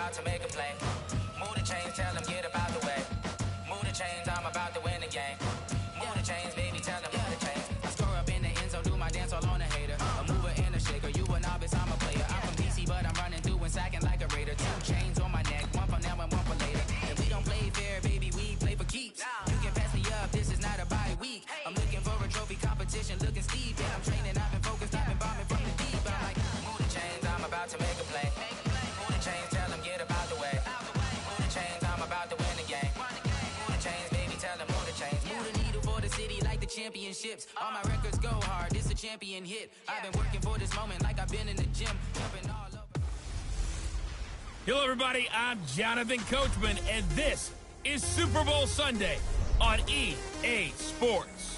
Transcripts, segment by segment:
about to make a play. Move the chains, tell them get about the way. Move the chains, I'm about to win the game. Move the chains, baby, tell them move the chains. I score up in the end zone, do my dance all on a hater. A mover and a shaker, you a novice, I'm a player. I'm from DC, but I'm running through and sacking like a raider. 2 chains on my neck, one for now and one for later. And we don't play fair, baby, we play for keeps. You can pass me up, this is not a bye week. I'm looking for a trophy competition, looking steep. And I'm training, I've been focused, I've been bombing from the deep. I'm like, move the chains, I'm about to make a play. Move the chains, tell them get about the way. Move the chains, I'm about to win the game. Move the chains, baby, tell them move the chains. Move the needle for the city like the championships. All my records go hard, this a champion hit. I've been working for this moment like I've been in the gym, jumping all over. Hello, everybody. I'm Jonathan Coachman, and this is Super Bowl Sunday on EA Sports.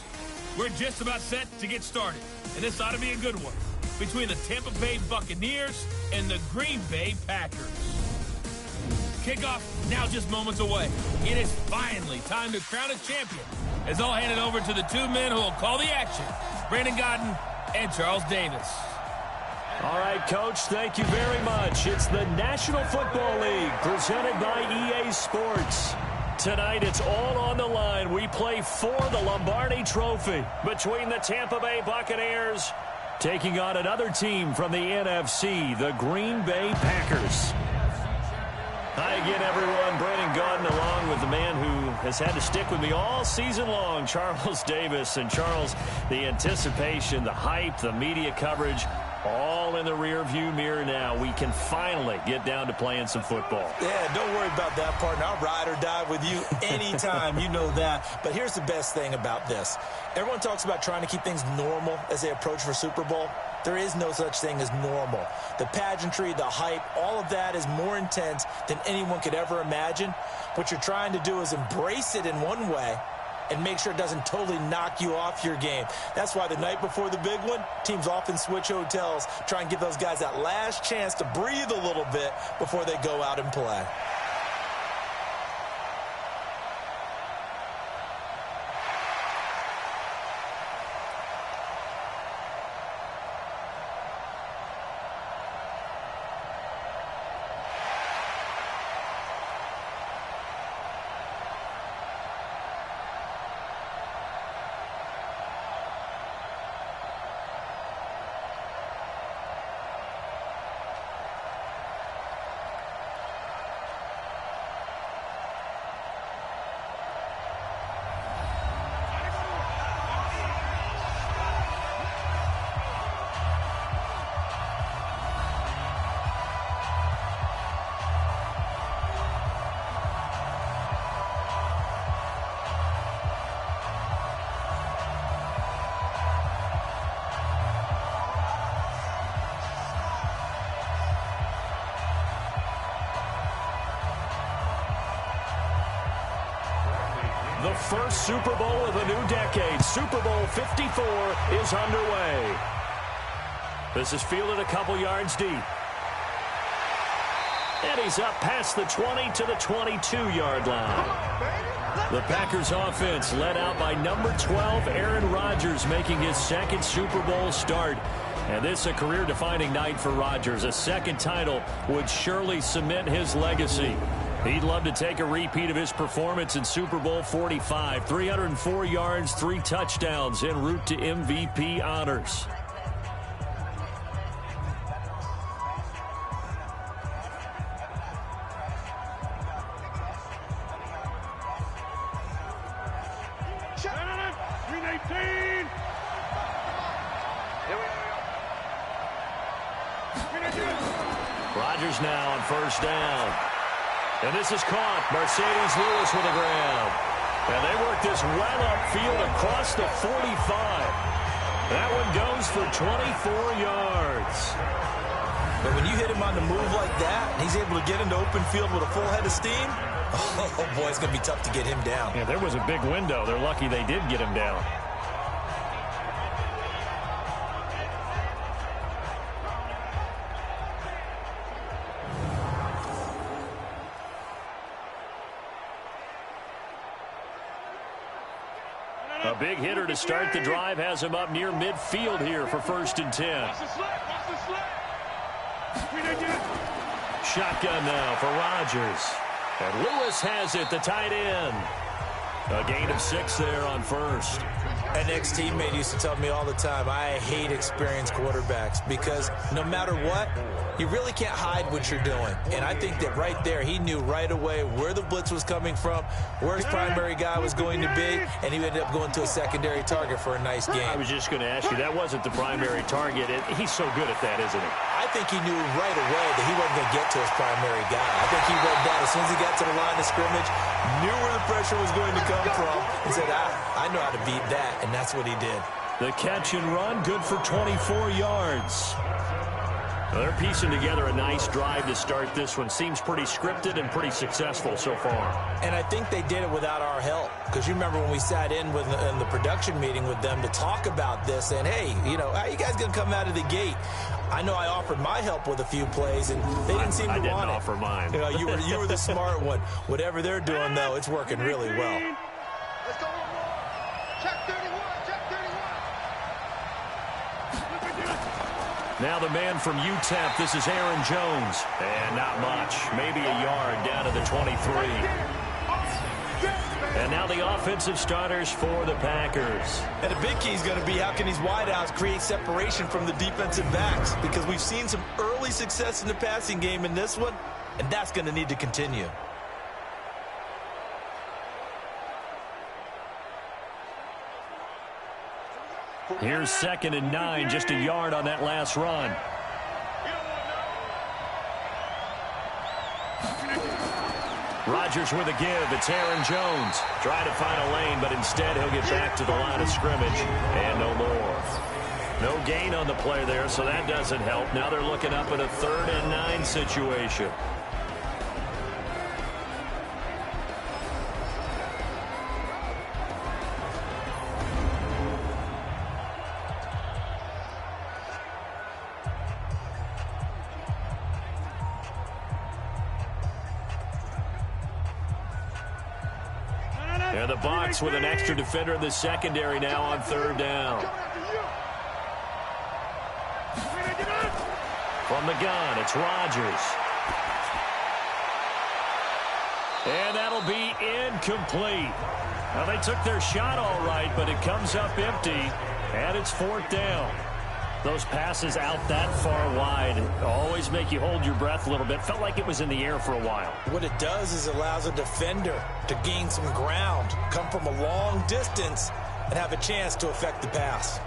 We're just about set to get started, and this ought to be a good one between the Tampa Bay Buccaneers and the Green Bay Packers. Kickoff now just moments away. It is finally time to crown a champion, as I'll hand it over to the 2 men who will call the action, Brandon Godden and Charles Davis. All right, Coach, thank you very much. It's the National Football League presented by EA Sports. Tonight, it's all on the line. We play for the Lombardi Trophy between the Tampa Bay Buccaneers taking on another team from the NFC, the Green Bay Packers. Hi again, everyone. Brandon Godden along with the man who has had to stick with me all season long, Charles Davis. And Charles, the anticipation, the hype, the media coverage, all in the rear-view mirror now. We can finally get down to playing some football. Yeah, don't worry about that, partner. I'll ride or die with you anytime. You know that. But here's the best thing about this. Everyone talks about trying to keep things normal as they approach for Super Bowl. There is no such thing as normal. The pageantry, the hype, all of that is more intense than anyone could ever imagine. What you're trying to do is embrace it in one way and make sure it doesn't totally knock you off your game. That's why the night before the big one, teams often switch hotels, try and give those guys that last chance to breathe a little bit before they go out and play. The first Super Bowl of the new decade, Super Bowl 54, is underway. This is fielded a couple yards deep. And he's up past the 20 to the 22-yard line. The Packers offense led out by number 12, Aaron Rodgers, making his second Super Bowl start. And this is a career-defining night for Rodgers. A second title would surely cement his legacy. He'd love to take a repeat of his performance in Super Bowl 45. 304 yards, 3 touchdowns en route to MVP honors. Rodgers now on first down. And this is caught. Mercedes Lewis with a grab. And they work this well upfield across the 45. That one goes for 24 yards. But when you hit him on the move like that, and he's able to get into open field with a full head of steam, oh boy, it's going to be tough to get him down. Yeah, there was a big window. They're lucky they did get him down. A big hitter to start the drive has him up near midfield here for 1st and 10. Shotgun now for Rodgers. And Lewis has it, the tight end. A gain of 6 there on first. An ex-teammate used to tell me all the time, I hate experienced quarterbacks because no matter what, you really can't hide what you're doing. And I think that right there, he knew right away where the blitz was coming from, where his primary guy was going to be, and he ended up going to a secondary target for a nice game. I was just going to ask you, that wasn't the primary target. He's so good at that, isn't he? I think he knew right away that he wasn't going to get to his primary guy. I think he read that as soon as he got to the line of scrimmage, knew where the pressure was going to come from, and said, I know how to beat that, and that's what he did. The catch and run, good for 24 yards. They're piecing together a nice drive to start this one. Seems pretty scripted and pretty successful so far. And I think they did it without our help. Because you remember when we sat in the production meeting with them to talk about this, saying, hey, how you guys going to come out of the gate? I know I offered my help with a few plays, and they didn't seem to want it. I didn't offer mine. You were the smart one. Whatever they're doing, though, it's working really well. Let's go. Check 31. Check 31. Now the man from UTEP, this is Aaron Jones. And not much, maybe a yard down to the 23. And now the offensive starters for the Packers. And the big key is going to be how can these wideouts create separation from the defensive backs? Because we've seen some early success in the passing game in this one, and that's going to need to continue. Here's 2nd and 9, just a yard on that last run. Rodgers with a give. It's Aaron Jones. Trying to find a lane, but instead he'll get back to the line of scrimmage. And no more. No gain on the play there, so that doesn't help. Now they're looking up at a 3rd and 9 situation. And the Bucs with an extra defender in the secondary now on 3rd down. From the gun, it's Rodgers. And that'll be incomplete. Now, they took their shot all right, but it comes up empty, and it's 4th down. Those passes out that far wide always make you hold your breath a little bit. Felt like it was in the air for a while. What it does is it allows a defender to gain some ground, come from a long distance, and have a chance to affect the pass.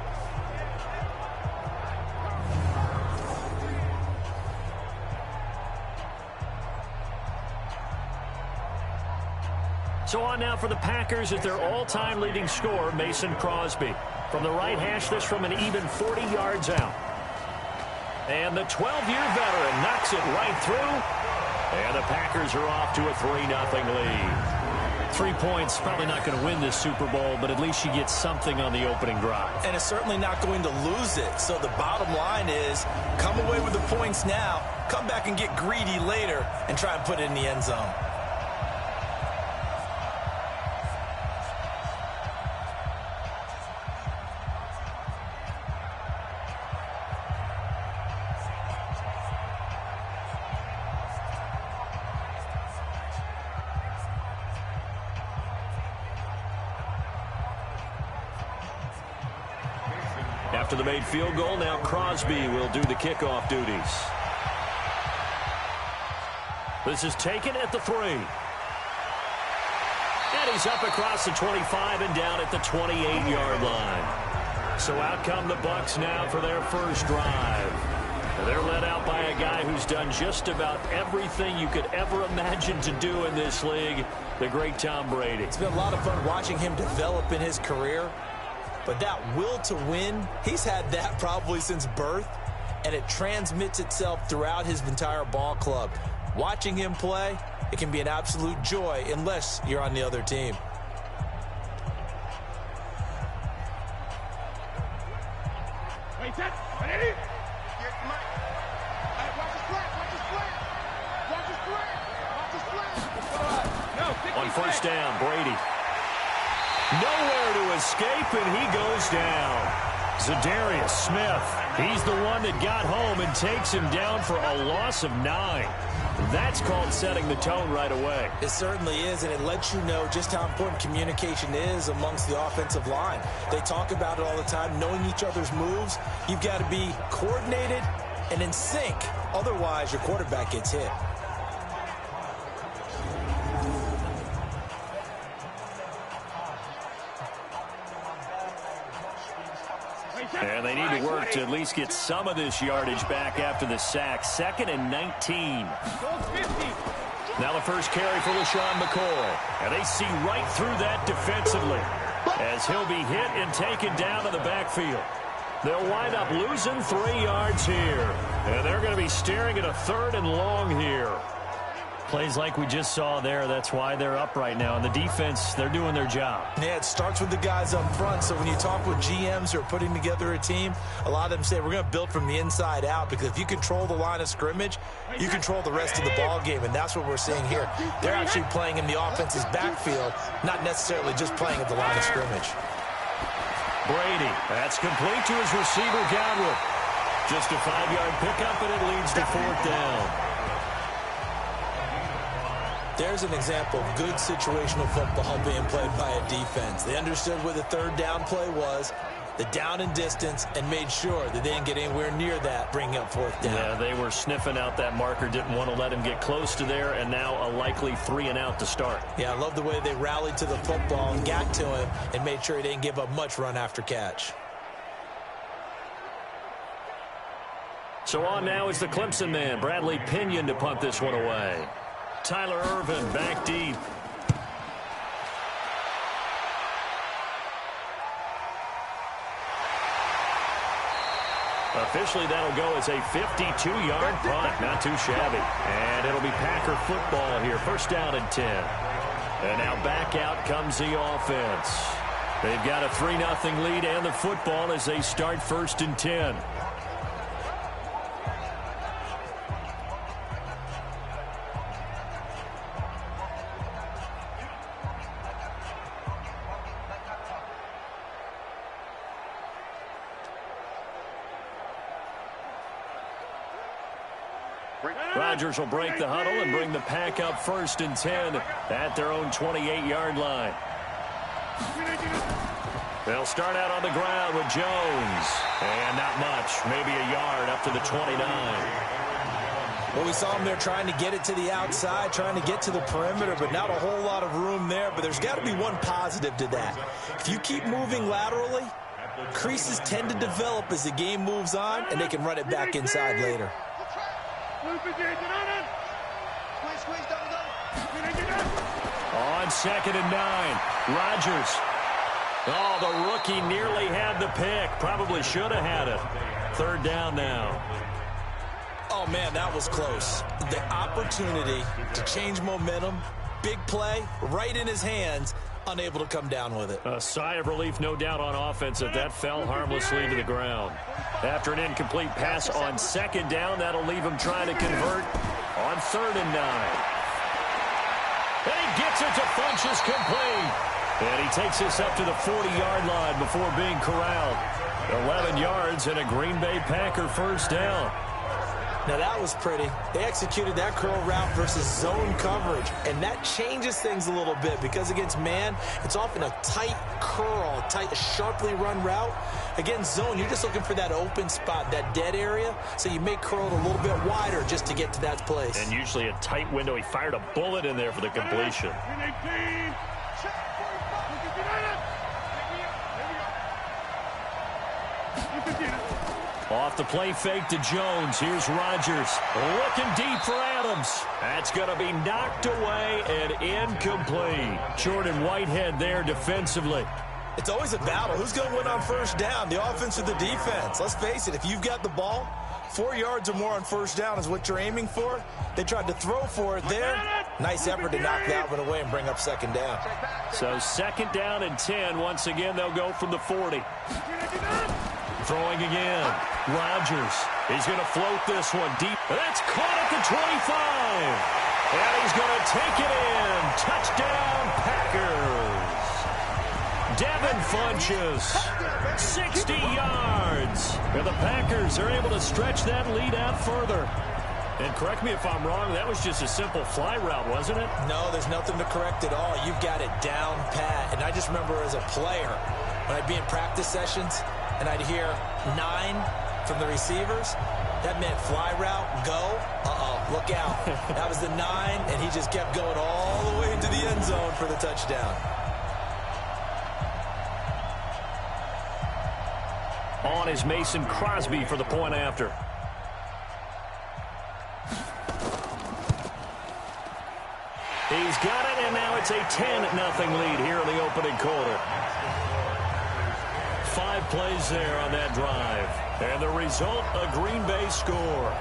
So on now for the Packers at their all-time leading scorer, Mason Crosby. From the right hash, this from an even 40 yards out. And the 12-year veteran knocks it right through. And the Packers are off to a 3-0 lead. 3 points, probably not going to win this Super Bowl, but at least you get something on the opening drive. And it's certainly not going to lose it. So the bottom line is, come away with the points now, come back and get greedy later, and try and put it in the end zone. After the made field goal, now Crosby will do the kickoff duties. This is taken at the 3. And he's up across the 25 and down at the 28-yard line. So out come the Bucs now for their first drive. They're led out by a guy who's done just about everything you could ever imagine to do in this league, the great Tom Brady. It's been a lot of fun watching him develop in his career. But that will to win, he's had that probably since birth, and it transmits itself throughout his entire ball club. Watching him play, it can be an absolute joy unless you're on the other team. Wait, that's ready? On first down, Brady. Nowhere to escape, and he goes down. Za'Darius Smith, he's the one that got home and takes him down for a loss of 9. That's called setting the tone right away. It certainly is, and it lets you know just how important communication is amongst the offensive line. They talk about it all the time, knowing each other's moves. You've got to be coordinated and in sync. Otherwise, your quarterback gets hit. And they need to work to at least get some of this yardage back after the sack. 2nd and 19. Now the first carry for LaShawn McCoy. And they see right through that defensively as he'll be hit and taken down in the backfield. They'll wind up losing 3 yards here. And they're going to be staring at a 3rd and long here. Plays like we just saw there, that's why they're up right now. And the defense, they're doing their job. Yeah, it starts with the guys up front. So when you talk with GMs who are putting together a team, a lot of them say we're going to build from the inside out, because if you control the line of scrimmage, you control the rest of the ball game, and that's what we're seeing here. They're actually playing in the offense's backfield, not necessarily just playing at the line of scrimmage. Brady, that's complete to his receiver, Godwin. Just a 5-yard pickup, and it leads to 4th down. There's an example of good situational football being played by a defense. They understood where the 3rd down play was, the down and distance, and made sure that they didn't get anywhere near that, bringing up 4th down. Yeah, they were sniffing out that marker, didn't want to let him get close to there, and now a likely 3 and out to start. Yeah, I love the way they rallied to the football and got to him and made sure he didn't give up much run after catch. So on now is the Clemson man, Bradley Pinion, to punt this one away. Tyler Ervin back deep. Officially, that'll go as a 52-yard punt. Not too shabby. And it'll be Packer football here. 1st down and 10. And now back out comes the offense. They've got a 3-0 lead and the football as they start 1st and 10. Rodgers will break the huddle and bring the pack up 1st and 10 at their own 28-yard line. They'll start out on the ground with Jones. And not much, maybe a yard up to the 29. Well, we saw them there trying to get it to the outside, trying to get to the perimeter, but not a whole lot of room there. But there's got to be one positive to that. If you keep moving laterally, creases tend to develop as the game moves on, and they can run it back inside later. On 2nd and 9, Rodgers. Oh, the rookie nearly had the pick. Probably should have had it. 3rd down now. Oh, man, that was close. The opportunity to change momentum, big play, right in his hands, unable to come down with it. A sigh of relief, no doubt, on offense that fell harmlessly to the ground. After an incomplete pass on 2nd down, that'll leave him trying to convert on 3rd and 9. And he gets it to Funchess complete. And he takes this up to the 40-yard line before being corralled. 11 yards and a Green Bay Packer 1st down. Now, that was pretty. They executed that curl route versus zone coverage, and that changes things a little bit because against man, it's often a tight curl, tight, sharply run route. Against zone, you're just looking for that open spot, that dead area, so you make curl a little bit wider just to get to that place. And usually a tight window. He fired a bullet in there for the completion. Off the play fake to Jones. Here's Rodgers. Looking deep for Adams. That's going to be knocked away and incomplete. Jordan Whitehead there defensively. It's always a battle. Who's going to win on 1st down, the offense or the defense? Let's face it, if you've got the ball, 4 yards or more on 1st down is what you're aiming for. They tried to throw for it there. Nice effort to knock that one away and bring up 2nd down. So 2nd down and 10. Once again, they'll go from the 40. Throwing again. Rodgers. He's going to float this one deep. That's caught at the 25. And he's going to take it in. Touchdown, Packers. Devin Funchess. 60 yards. And the Packers are able to stretch that lead out further. And correct me if I'm wrong, that was just a simple fly route, wasn't it? No, there's nothing to correct at all. You've got it down pat. And I just remember as a player, when I'd be in practice sessions and I'd hear 9 from the receivers, that meant fly route, go. Look out. That was the 9, and he just kept going all the way into the end zone for the touchdown. On is Mason Crosby for the point after. He's got it, and now it's a 10-0 lead here in the opening quarter. 5 plays there on that drive. And the result, a Green Bay score.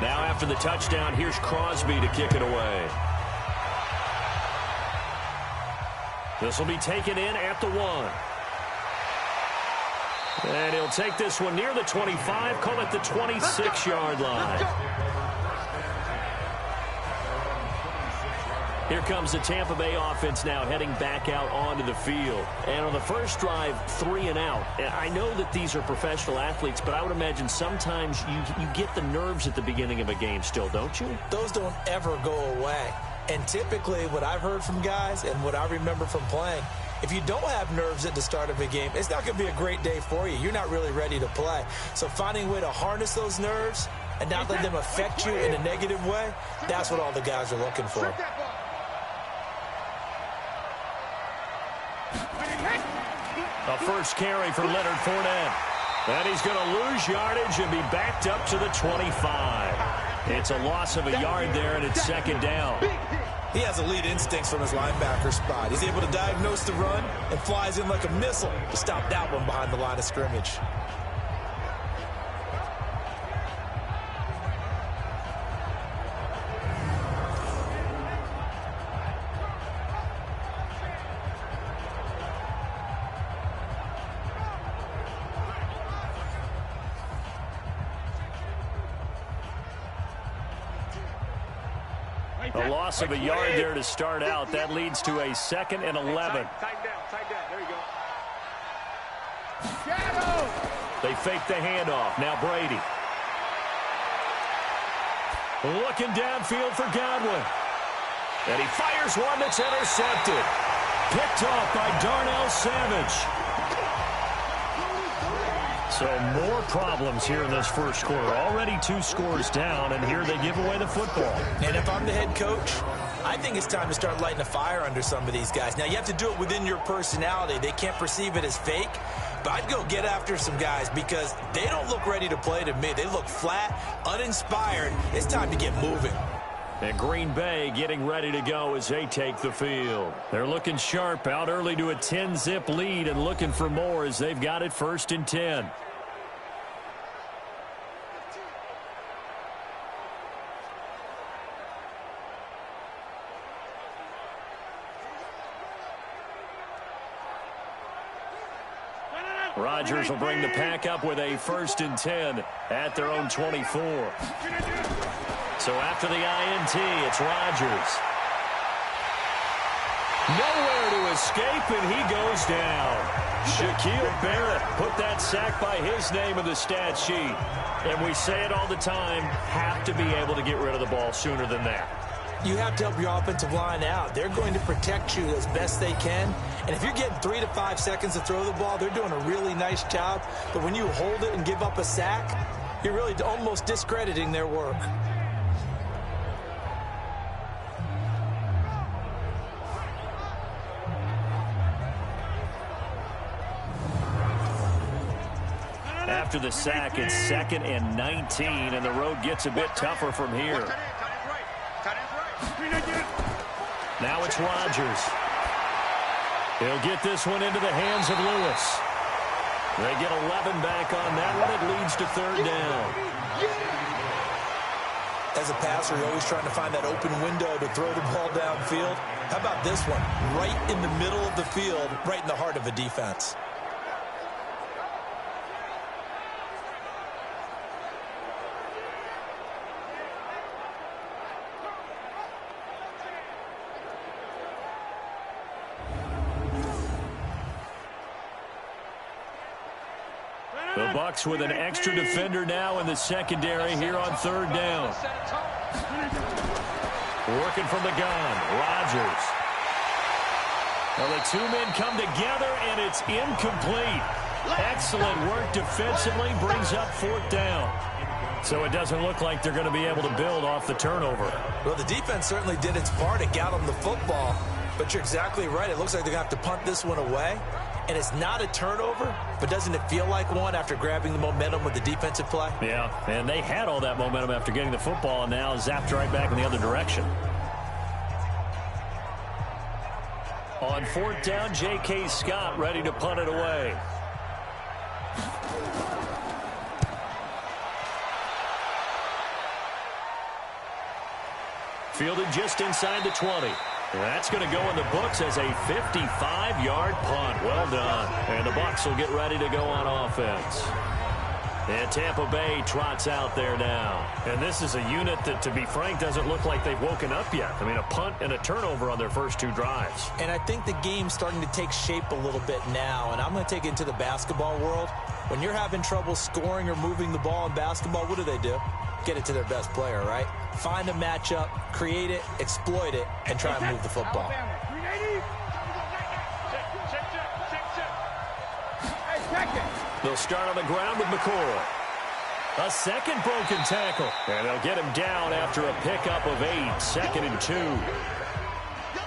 Now after the touchdown, here's Crosby to kick it away. This will be taken in at the 1. And he'll take this one near the 25, call it the 26-yard line. Here comes the Tampa Bay offense now heading back out onto the field. And on the first drive, 3 and out. And I know that these are professional athletes, but I would imagine sometimes you get the nerves at the beginning of a game still, don't you? Those don't ever go away. And typically what I've heard from guys and what I remember from playing, if you don't have nerves at the start of a game, it's not going to be a great day for you. You're not really ready to play. So finding a way to harness those nerves and not let them affect you in a negative way, that's what all the guys are looking for. A first carry for Leonard Fournette. And he's going to lose yardage and be backed up to the 25. It's a loss of a yard there, and it's second down. He has elite instincts from his linebacker spot. He's able to diagnose the run and flies in like a missile to stop that one behind the line of scrimmage. A loss of a yard there to start out. That leads to a 2nd and 11. Tight down. There you go. They fake the handoff. Now Brady. Looking downfield for Godwin. And he fires one that's intercepted. Picked off by Darnell Savage. So more problems here in this first quarter. Already 2 scores down, and here they give away the football. And if I'm the head coach, I think it's time to start lighting a fire under some of these guys. Now, you have to do it within your personality. They can't perceive it as fake. But I'd go get after some guys because they don't look ready to play to me. They look flat, uninspired. It's time to get moving. And Green Bay getting ready to go as they take the field. They're looking sharp, out early to a 10-zip lead and looking for more as they've got it 1st and 10. Rodgers will bring the pack up with a 1st and 10 at their own 24. So after the INT, it's Rodgers. Nowhere to escape, and he goes down. Shaquille Barrett put that sack by his name in the stat sheet. And we say it all the time, have to be able to get rid of the ball sooner than that. You have to help your offensive line out. They're going to protect you as best they can. And if you're getting 3 to 5 seconds to throw the ball, they're doing a really nice job. But when you hold it and give up a sack, you're really almost discrediting their work. After the sack, it's 2nd and 19, and the road gets a bit tougher from here. Now it's Rodgers. He'll get this one into the hands of Lewis. They get 11 back on that one. It leads to third down. As a passer, you're always trying to find that open window to throw the ball downfield. How about this one? Right in the middle of the field, right in the heart of a defense. The Bucs with an extra defender now in the secondary here on third down. Working from the gun, Rodgers. Well, the two men come together, and it's incomplete. Excellent work defensively, brings up fourth down. So it doesn't look like they're going to be able to build off the turnover. Well, the defense certainly did its part. It got them the football. But you're exactly right. It looks like they're going to have to punt this one away. And it's not a turnover, but doesn't it feel like one after grabbing the momentum with the defensive play? Yeah, and they had all that momentum after getting the football, and now zapped right back in the other direction. On fourth down, J.K. Scott ready to punt it away. Fielded just inside the 20. That's going to go in the books as a 55-yard punt. Well done. And the Bucs will get ready to go on offense. And Tampa Bay trots out there now. And this is a unit that, to be frank, doesn't look like they've woken up yet. I mean, a punt and a turnover on their first two drives. And I think the game's starting to take shape a little bit now. And I'm going to take it into the basketball world. When you're having trouble scoring or moving the ball in basketball, what do? Get it to their best player, right? Find a matchup, create it, exploit it, and try and move the football. They'll start on the ground with McCoy. A second broken tackle. And they'll get him down after a pickup of 8, 2nd and 2.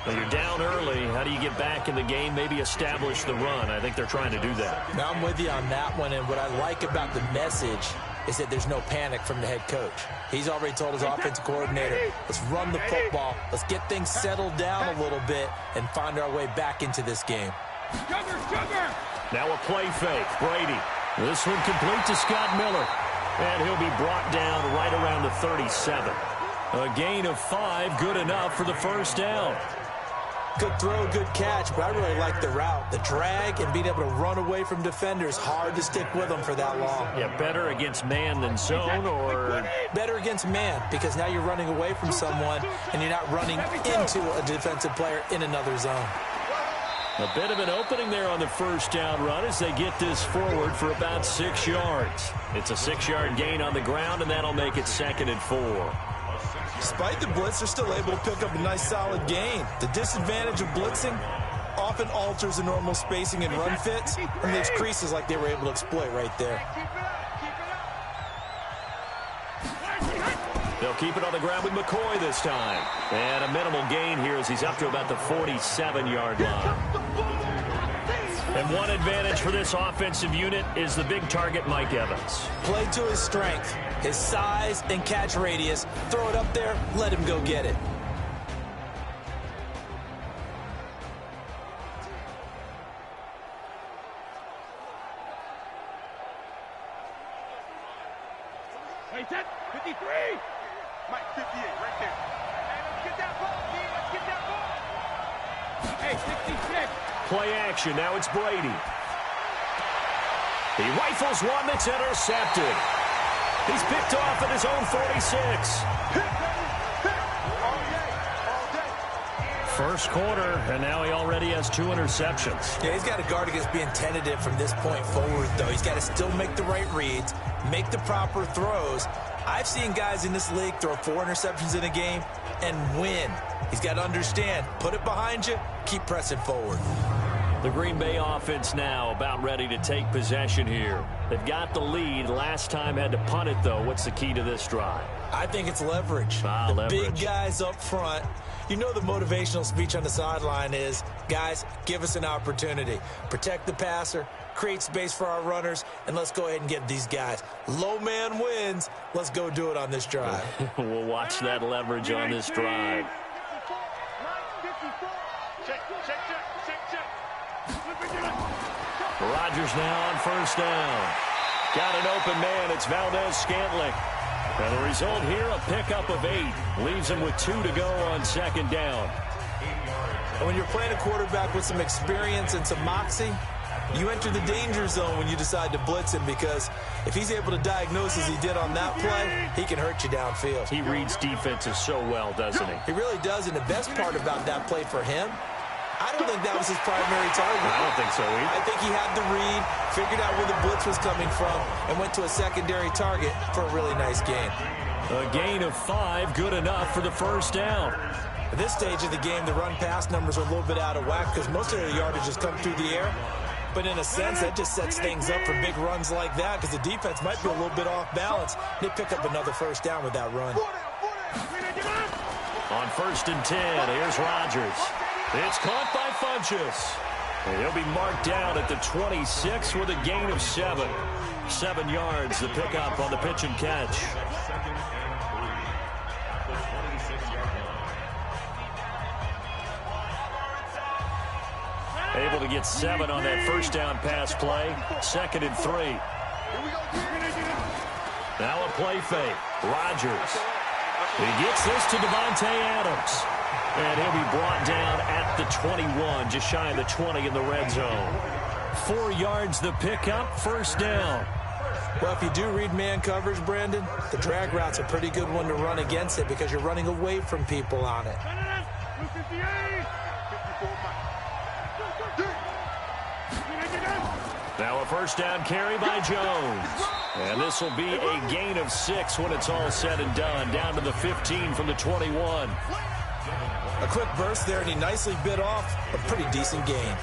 Well, you're down early. How do you get back in the game? Maybe establish the run. I think they're trying to do that. Now, I'm with you on that one, and what I like about the message is that there's no panic from the head coach. He's already told his offensive coordinator, let's run the football, let's get things settled down a little bit, and find our way back into this game. Now a play fake. Brady. This one complete to Scott Miller. And he'll be brought down right around the 37. A gain of 5, good enough for the first down. Good throw, good catch, but I really like the route. The drag and being able to run away from defenders, hard to stick with them for that long. Yeah, better against man than zone, or? Better against man, because now you're running away from someone and you're not running into a defensive player in another zone. A bit of an opening there on the first down run as they get this forward for about 6 yards. It's a 6-yard gain on the ground, and that'll make it 2nd and 4. Despite the blitz, they're still able to pick up a nice solid gain. The disadvantage of blitzing often alters the normal spacing and run fits, and leaves creases like they were able to exploit right there. They'll keep it on the ground with McCoy this time. And a minimal gain here as he's up to about the 47-yard line. And one advantage for this offensive unit is the big target, Mike Evans. Play to his strength, his size and catch radius. Throw it up there, let him go get it. Hey, 53! Mike, 58, right there. Hey, let's get that ball, D. Let's get that ball. Hey, 66. Play action. Now it's Brady. He rifles one that's intercepted. He's picked off at his own 46. First quarter, and now he already has 2 interceptions. Yeah, he's got to guard against being tentative from this point forward, though. He's got to still make the right reads, make the proper throws. I've seen guys in this league throw 4 interceptions in a game and win. He's got to understand, put it behind you, keep pressing forward. The Green Bay offense now about ready to take possession here. They've got the lead. Last time had to punt it, though. What's the key to this drive? I think it's leverage. Leverage. Big guys up front. You know the motivational speech on the sideline is, guys, give us an opportunity. Protect the passer, create space for our runners, and let's go ahead and get these guys. Low man wins. Let's go do it on this drive. We'll watch that leverage on this drive. Rodgers now on first down. Got an open man. It's Valdez-Scantling. And the result here, a pickup of 8. Leaves him with 2 to go on second down. And when you're playing a quarterback with some experience and some moxie, you enter the danger zone when you decide to blitz him, because if he's able to diagnose as he did on that play, he can hurt you downfield. He reads defenses so well, doesn't he? He really does, and the best part about that play for him, I don't think that was his primary target. I don't think so either. I think he had the read, figured out where the blitz was coming from, and went to a secondary target for a really nice gain. A gain of 5, good enough for the first down. At this stage of the game, the run-pass numbers are a little bit out of whack because most of the yardage has come through the air. But in a sense, that just sets things up for big runs like that because the defense might be a little bit off balance. They pick up another first down with that run. On first and 10, here's Rodgers. It's caught by Funchess. And he'll be marked down at the 26 with a gain of 7. 7 yards, the pickup on the pitch and catch. Able to get 7 on that first down pass play. 2nd and 3. Now a play fake. Rodgers. He gets this to Devontae Adams. And he'll be brought down at the 21, just shy of the 20 in the red zone. 4 yards the pickup, first down. Well, if you do read man coverage, Brandon, the drag route's a pretty good one to run against it because you're running away from people on it. Now a first down carry by Jones. And this will be a gain of 6 when it's all said and done. Down to the 15 from the 21. A quick burst there, and he nicely bit off a pretty decent gain.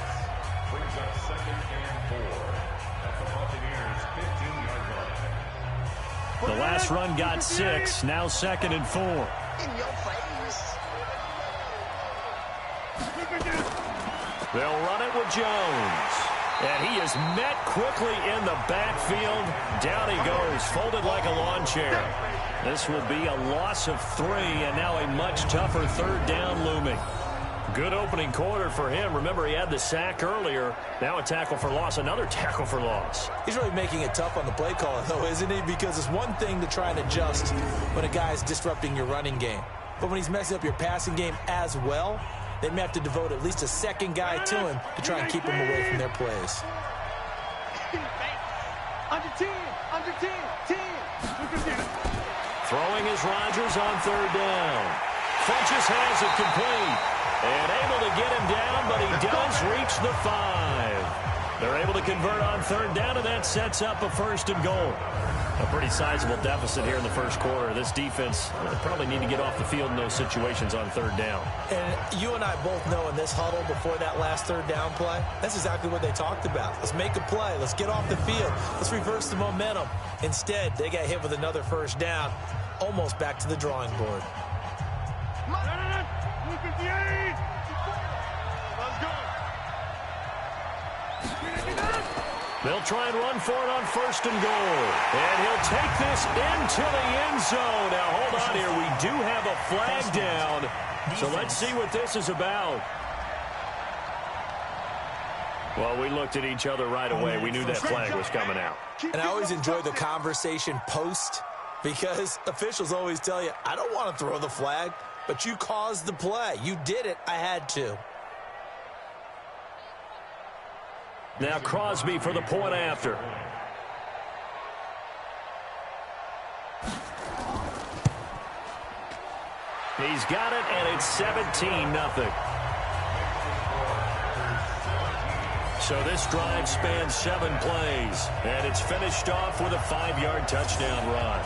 The last run got 6. Now 2nd and 4. They'll run it with Jones. And he is met quickly in the backfield. Down he goes, folded like a lawn chair. This will be a loss of 3, and now a much tougher 3rd down looming. Good opening quarter for him. Remember, he had the sack earlier. Now a tackle for loss, another tackle for loss. He's really making it tough on the play call, though, isn't he? Because it's one thing to try and adjust when a guy is disrupting your running game. But when he's messing up your passing game as well, they may have to devote at least a second guy to him to try and keep him away from their plays. Under 10, under 10, 10. Throwing is Rodgers on 3rd down. Funchess has it complete. And able to get him down, but he does reach the 5. They're able to convert on 3rd down, and that sets up a 1st and goal. A pretty sizable deficit here in the first quarter. This defense probably need to get off the field in those situations on 3rd down. And you and I both know in this huddle before that last 3rd down play, that's exactly what they talked about. Let's make a play. Let's get off the field. Let's reverse the momentum. Instead, they got hit with another 1st down, almost back to the drawing board. They'll try and run for it on 1st and goal. And he'll take this into the end zone. Now, hold on here. We do have a flag down. So let's see what this is about. Well, we looked at each other right away. We knew that flag was coming out. And I always enjoy the conversation post because officials always tell you, I don't want to throw the flag, but you caused the play. You did it. I had to. Now Crosby for the point after. He's got it, and it's 17-0. So this drive spans 7 plays, and it's finished off with a 5-yard touchdown run.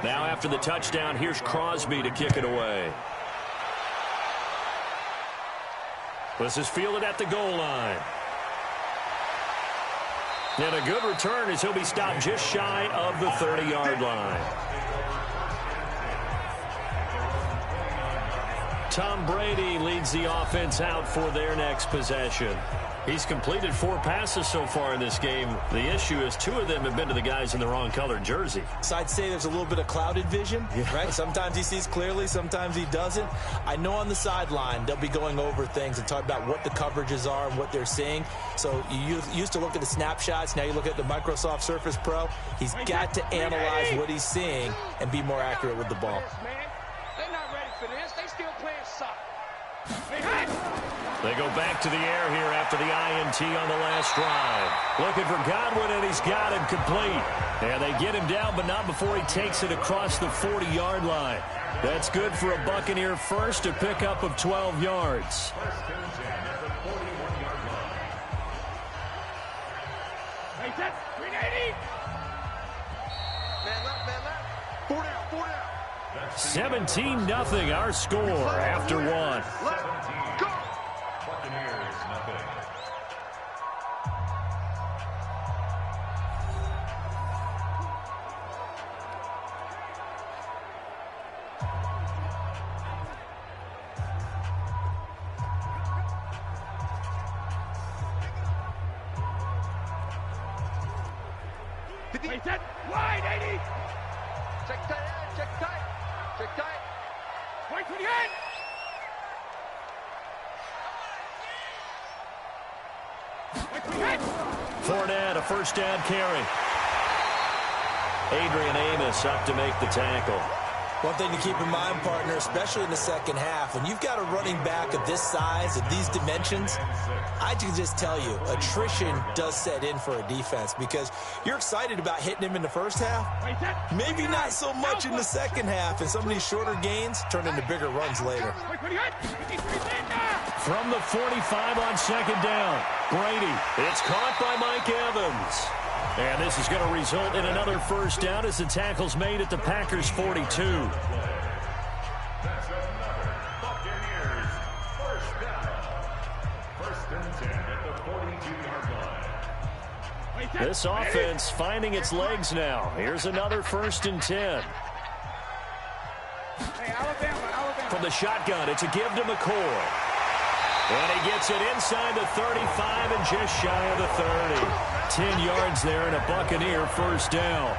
Now after the touchdown, here's Crosby to kick it away. This is fielded at the goal line. And a good return as he'll be stopped just shy of the 30-yard line. Tom Brady leads the offense out for their next possession. He's completed 4 passes so far in this game. The issue is 2 of them have been to the guys in the wrong colored jersey. So I'd say there's a little bit of clouded vision, right? Sometimes he sees clearly, sometimes he doesn't. I know on the sideline they'll be going over things and talk about what the coverages are and what they're seeing. So you used to look at the snapshots. Now you look at the Microsoft Surface Pro. He's got to analyze what he's seeing and be more accurate with the ball. They're not ready for this. They still playing soft. They go back to the air here after the INT on the last drive. Looking for Godwin, and he's got him complete. And they get him down, but not before he takes it across the 40-yard line. That's good for a Buccaneer first, a pickup of 12 yards. Hey, set, 380. Man left, man left. 4 down, 4 down. 17-0 our score after 1. Left, go. Buccaneers, nothing. Wait, set, wide, 80. Check tight, check tight. Check tight. Wait for the end. Fournette, a first down carry. Adrian Amos up to make the tackle. One thing to keep in mind, partner, especially in the second half, when you've got a running back of this size, of these dimensions, I can just tell you, attrition does set in for a defense because you're excited about hitting him in the first half. Maybe not so much in the second half, and some of these shorter gains turn into bigger runs later. From the 45 on second down, Brady. It's caught by Mike Evans. And this is going to result in another first down as the tackle's made at the Packers' 42. That's another Buccaneers first down. First and 10 at the 42-yard line. This offense finding its legs now. Here's another first and 10. Hey, Alabama. From the shotgun, it's a give to McCoy. And he gets it inside the 35 and just shy of the 30. 10 yards there and a Buccaneer first down.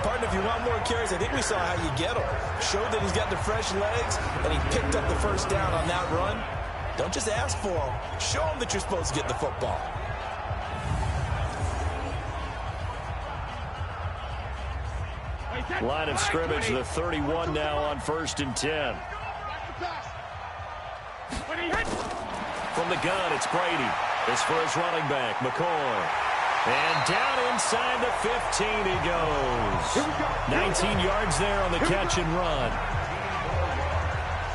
Partner, if you want more carries, I think we saw how you get him. Showed that he's got the fresh legs, and he picked up the first down on that run. Don't just ask for him. Show him that you're supposed to get the football. Line of scrimmage, the 31 now on first and 10. From the gun, it's Brady. This for his running back, McCoy. And down inside the 15 he goes. 19 yards there on the catch and run.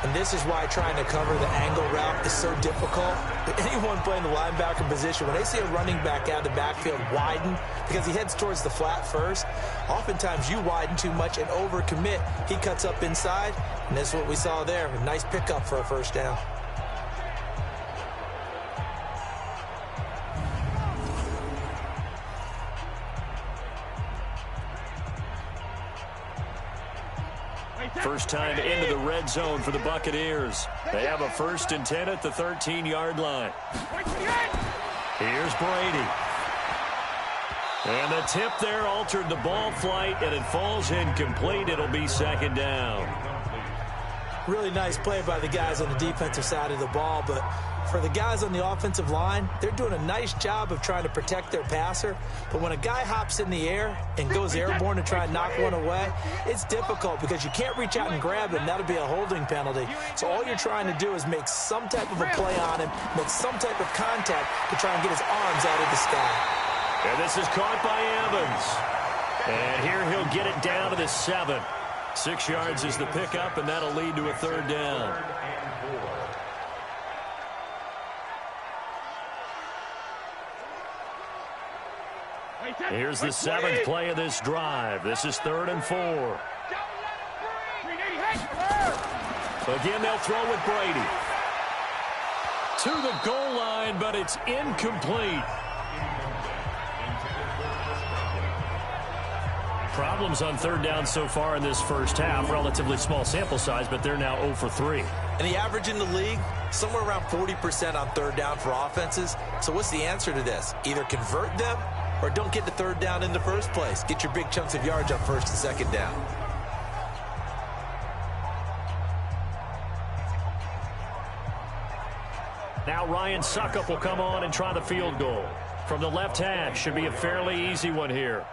And this is why trying to cover the angle route is so difficult. Anyone playing the linebacker position, when they see a running back out of the backfield widen, because he heads towards the flat first, oftentimes you widen too much and overcommit. He cuts up inside, and that's what we saw there. A nice pickup for a first down. First time into the red zone for the Buccaneers. They have a first and 10 at the 13-yard line. Here's Brady. And the tip there altered the ball flight, and it falls incomplete. It'll be second down. Really nice play by the guys on the defensive side of the ball, but for the guys on the offensive line, they're doing a nice job of trying to protect their passer. But when a guy hops in the air and goes airborne to try and knock one away, it's difficult because you can't reach out and grab him. That'll be a holding penalty. So all you're trying to do is make some type of a play on him, make some type of contact to try and get his arms out of the sky. And this is caught by Evans. And here he'll get it down to the 7. 6 yards is the pickup, and that'll lead to a third down. Here's the 7th play of this drive. This is 3rd and 4. Again, they'll throw with Brady. to the goal line, but it's incomplete. Problems on third down so far in this first half. Relatively small sample size, but they're now 0 for 3. And the average in the league, somewhere around 40% on third down for offenses. So what's the answer to this? Either convert them or don't get to third down in the first place. Get your big chunks of yards on first and second down. Now Ryan Suckup will come on and try the field goal. From the left hash, should be a fairly easy one here.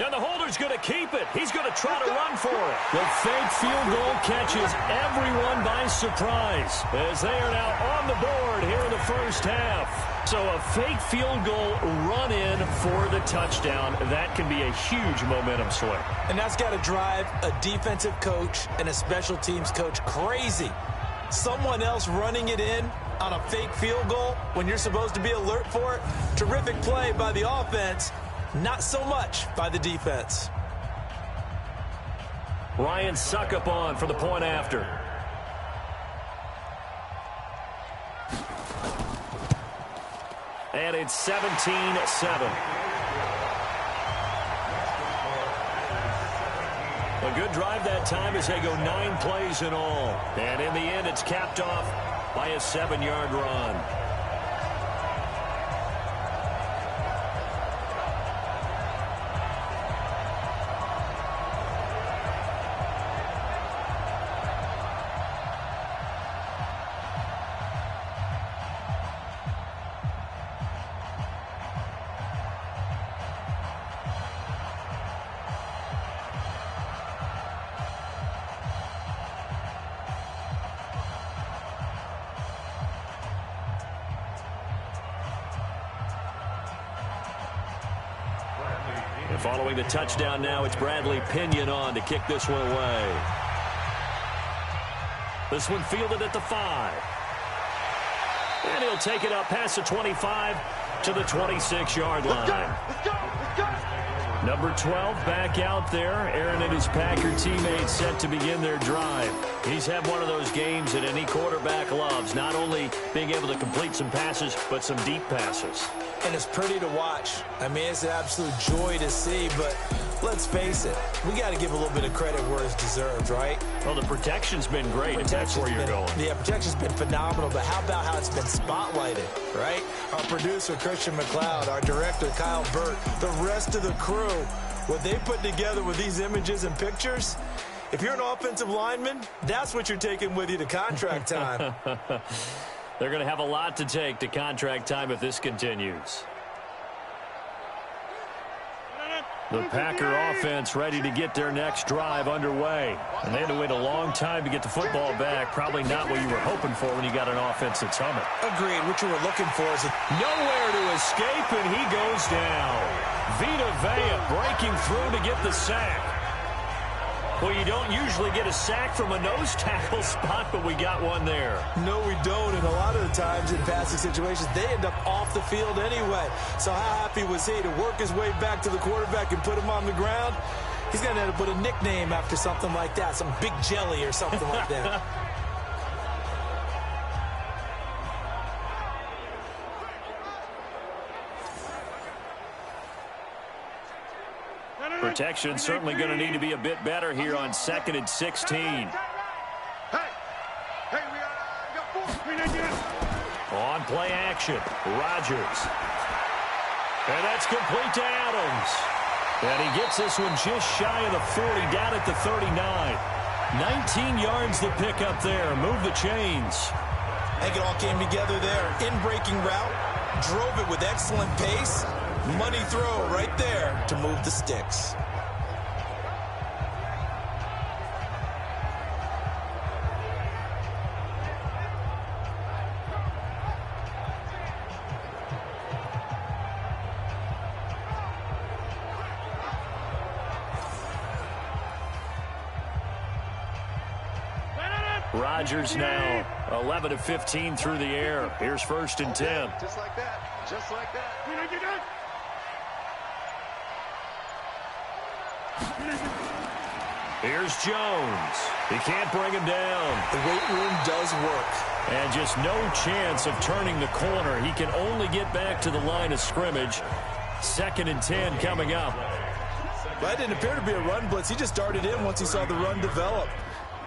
And the holder's going to keep it. He's going to try to run for it. The fake field goal catches everyone by surprise as they are now on the board here in the first half. So a fake field goal run in for the touchdown. That can be a huge momentum swing. And that's got to drive a defensive coach and a special teams coach crazy. Someone else running it in on a fake field goal when you're supposed to be alert for it. Terrific play by the offense. Not so much by the defense. Ryan Suckup on for the point after. And it's 17-7. A good drive that time as they go 9 plays in all. And in the end, it's capped off by a 7-yard run. Following the touchdown now, it's Bradley Pinion on to kick this one away. This one fielded at the 5. And he'll take it up past the 25 to the 26-yard line. Let's go! Number 12 back out there. Aaron and his Packer teammates set to begin their drive. He's had one of those games that any quarterback loves, not only being able to complete some passes, but some deep passes. And it's pretty to watch. I mean, it's an absolute joy to see, but let's face it, we got to give a little bit of credit where it's deserved, right? Well, the protection's been great, if that's where you're going. Yeah, protection's been phenomenal, but how about how it's been spotlighted, right? Our producer, Christian McLeod, our director, Kyle Burt, the rest of the crew, what they put together with these images and pictures, if you're an offensive lineman, that's what you're taking with you to contract time. They're going to have a lot to take to contract time if this continues. The Packer offense ready to get their next drive underway. And they had to wait a long time to get the football back. Probably not what you were hoping for when you got an offense that's humming. Agreed. What you were looking for is nowhere to escape, and he goes down. Vita Vea breaking through to get the sack. Well, you don't usually get a sack from a nose tackle spot, but we got one there. No, we don't, and a lot of the times in passing situations, they end up off the field anyway. So how happy was he to work his way back to the quarterback and put him on the ground? He's going to have to put a nickname after something like that, some Big Jelly or something like that. Protection certainly going to need to be a bit better here on 2nd and 16. Hey, we got 4. On play action, Rodgers. And that's complete to Adams. And he gets this one just shy of the 40, down at the 39. 19 yards to pick up there. Move the chains. I think it all came together there. In-breaking route, drove it with excellent pace. Money throw right there to move the sticks. Rodgers now 11 of 15 through the air. Here's 1st and 10. Just like that. Just like that. Here's Jones. He can't bring him down. The weight room does work. And just no chance of turning the corner. He can only get back to the line of scrimmage. 2nd and 10 coming up. That didn't appear to be a run blitz. He just darted in once he saw the run develop.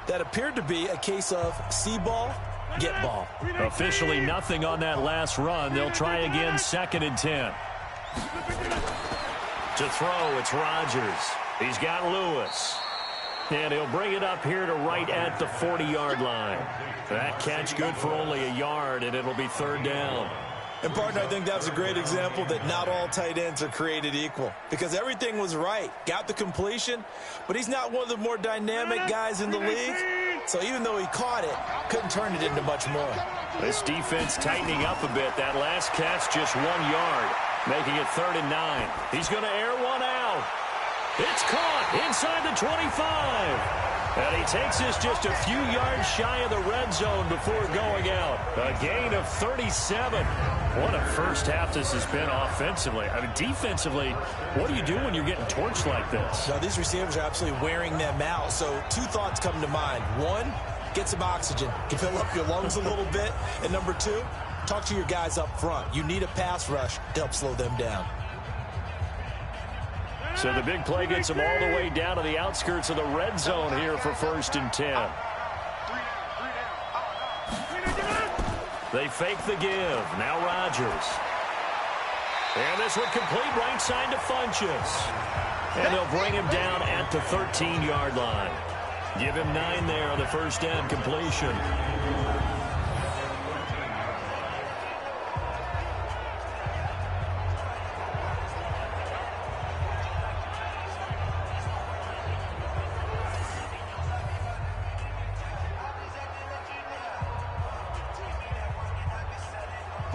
That appeared to be a case of see ball, get ball. Officially nothing on that last run. They'll try again, 2nd and 10. To throw, it's Rodgers. He's got Lewis. And he'll bring it up here to right at the 40-yard line. That catch good for only a yard, and it'll be 3rd down. And, partner, I think that's a great example that not all tight ends are created equal. Because everything was right. Got the completion, but he's not one of the more dynamic guys in the league. So even though he caught it, couldn't turn it into much more. This defense tightening up a bit. That last catch just 1 yard, making it 3rd and 9. He's going to air one out. It's caught inside the 25. And he takes this just a few yards shy of the red zone before going out. A gain of 37. What a first half this has been offensively. I mean, defensively, what do you do when you're getting torched like this? Now, these receivers are absolutely wearing them out. So 2 thoughts come to mind. 1, get some oxygen. Can fill up your lungs a little bit. And number 2, talk to your guys up front. You need a pass rush to help slow them down. So the big play gets them all the way down to the outskirts of the red zone here for 1st and 10. They fake the give. Now Rodgers. And this one complete right side to Funchess. And they'll bring him down at the 13-yard line. Give him 9 there on the first down completion.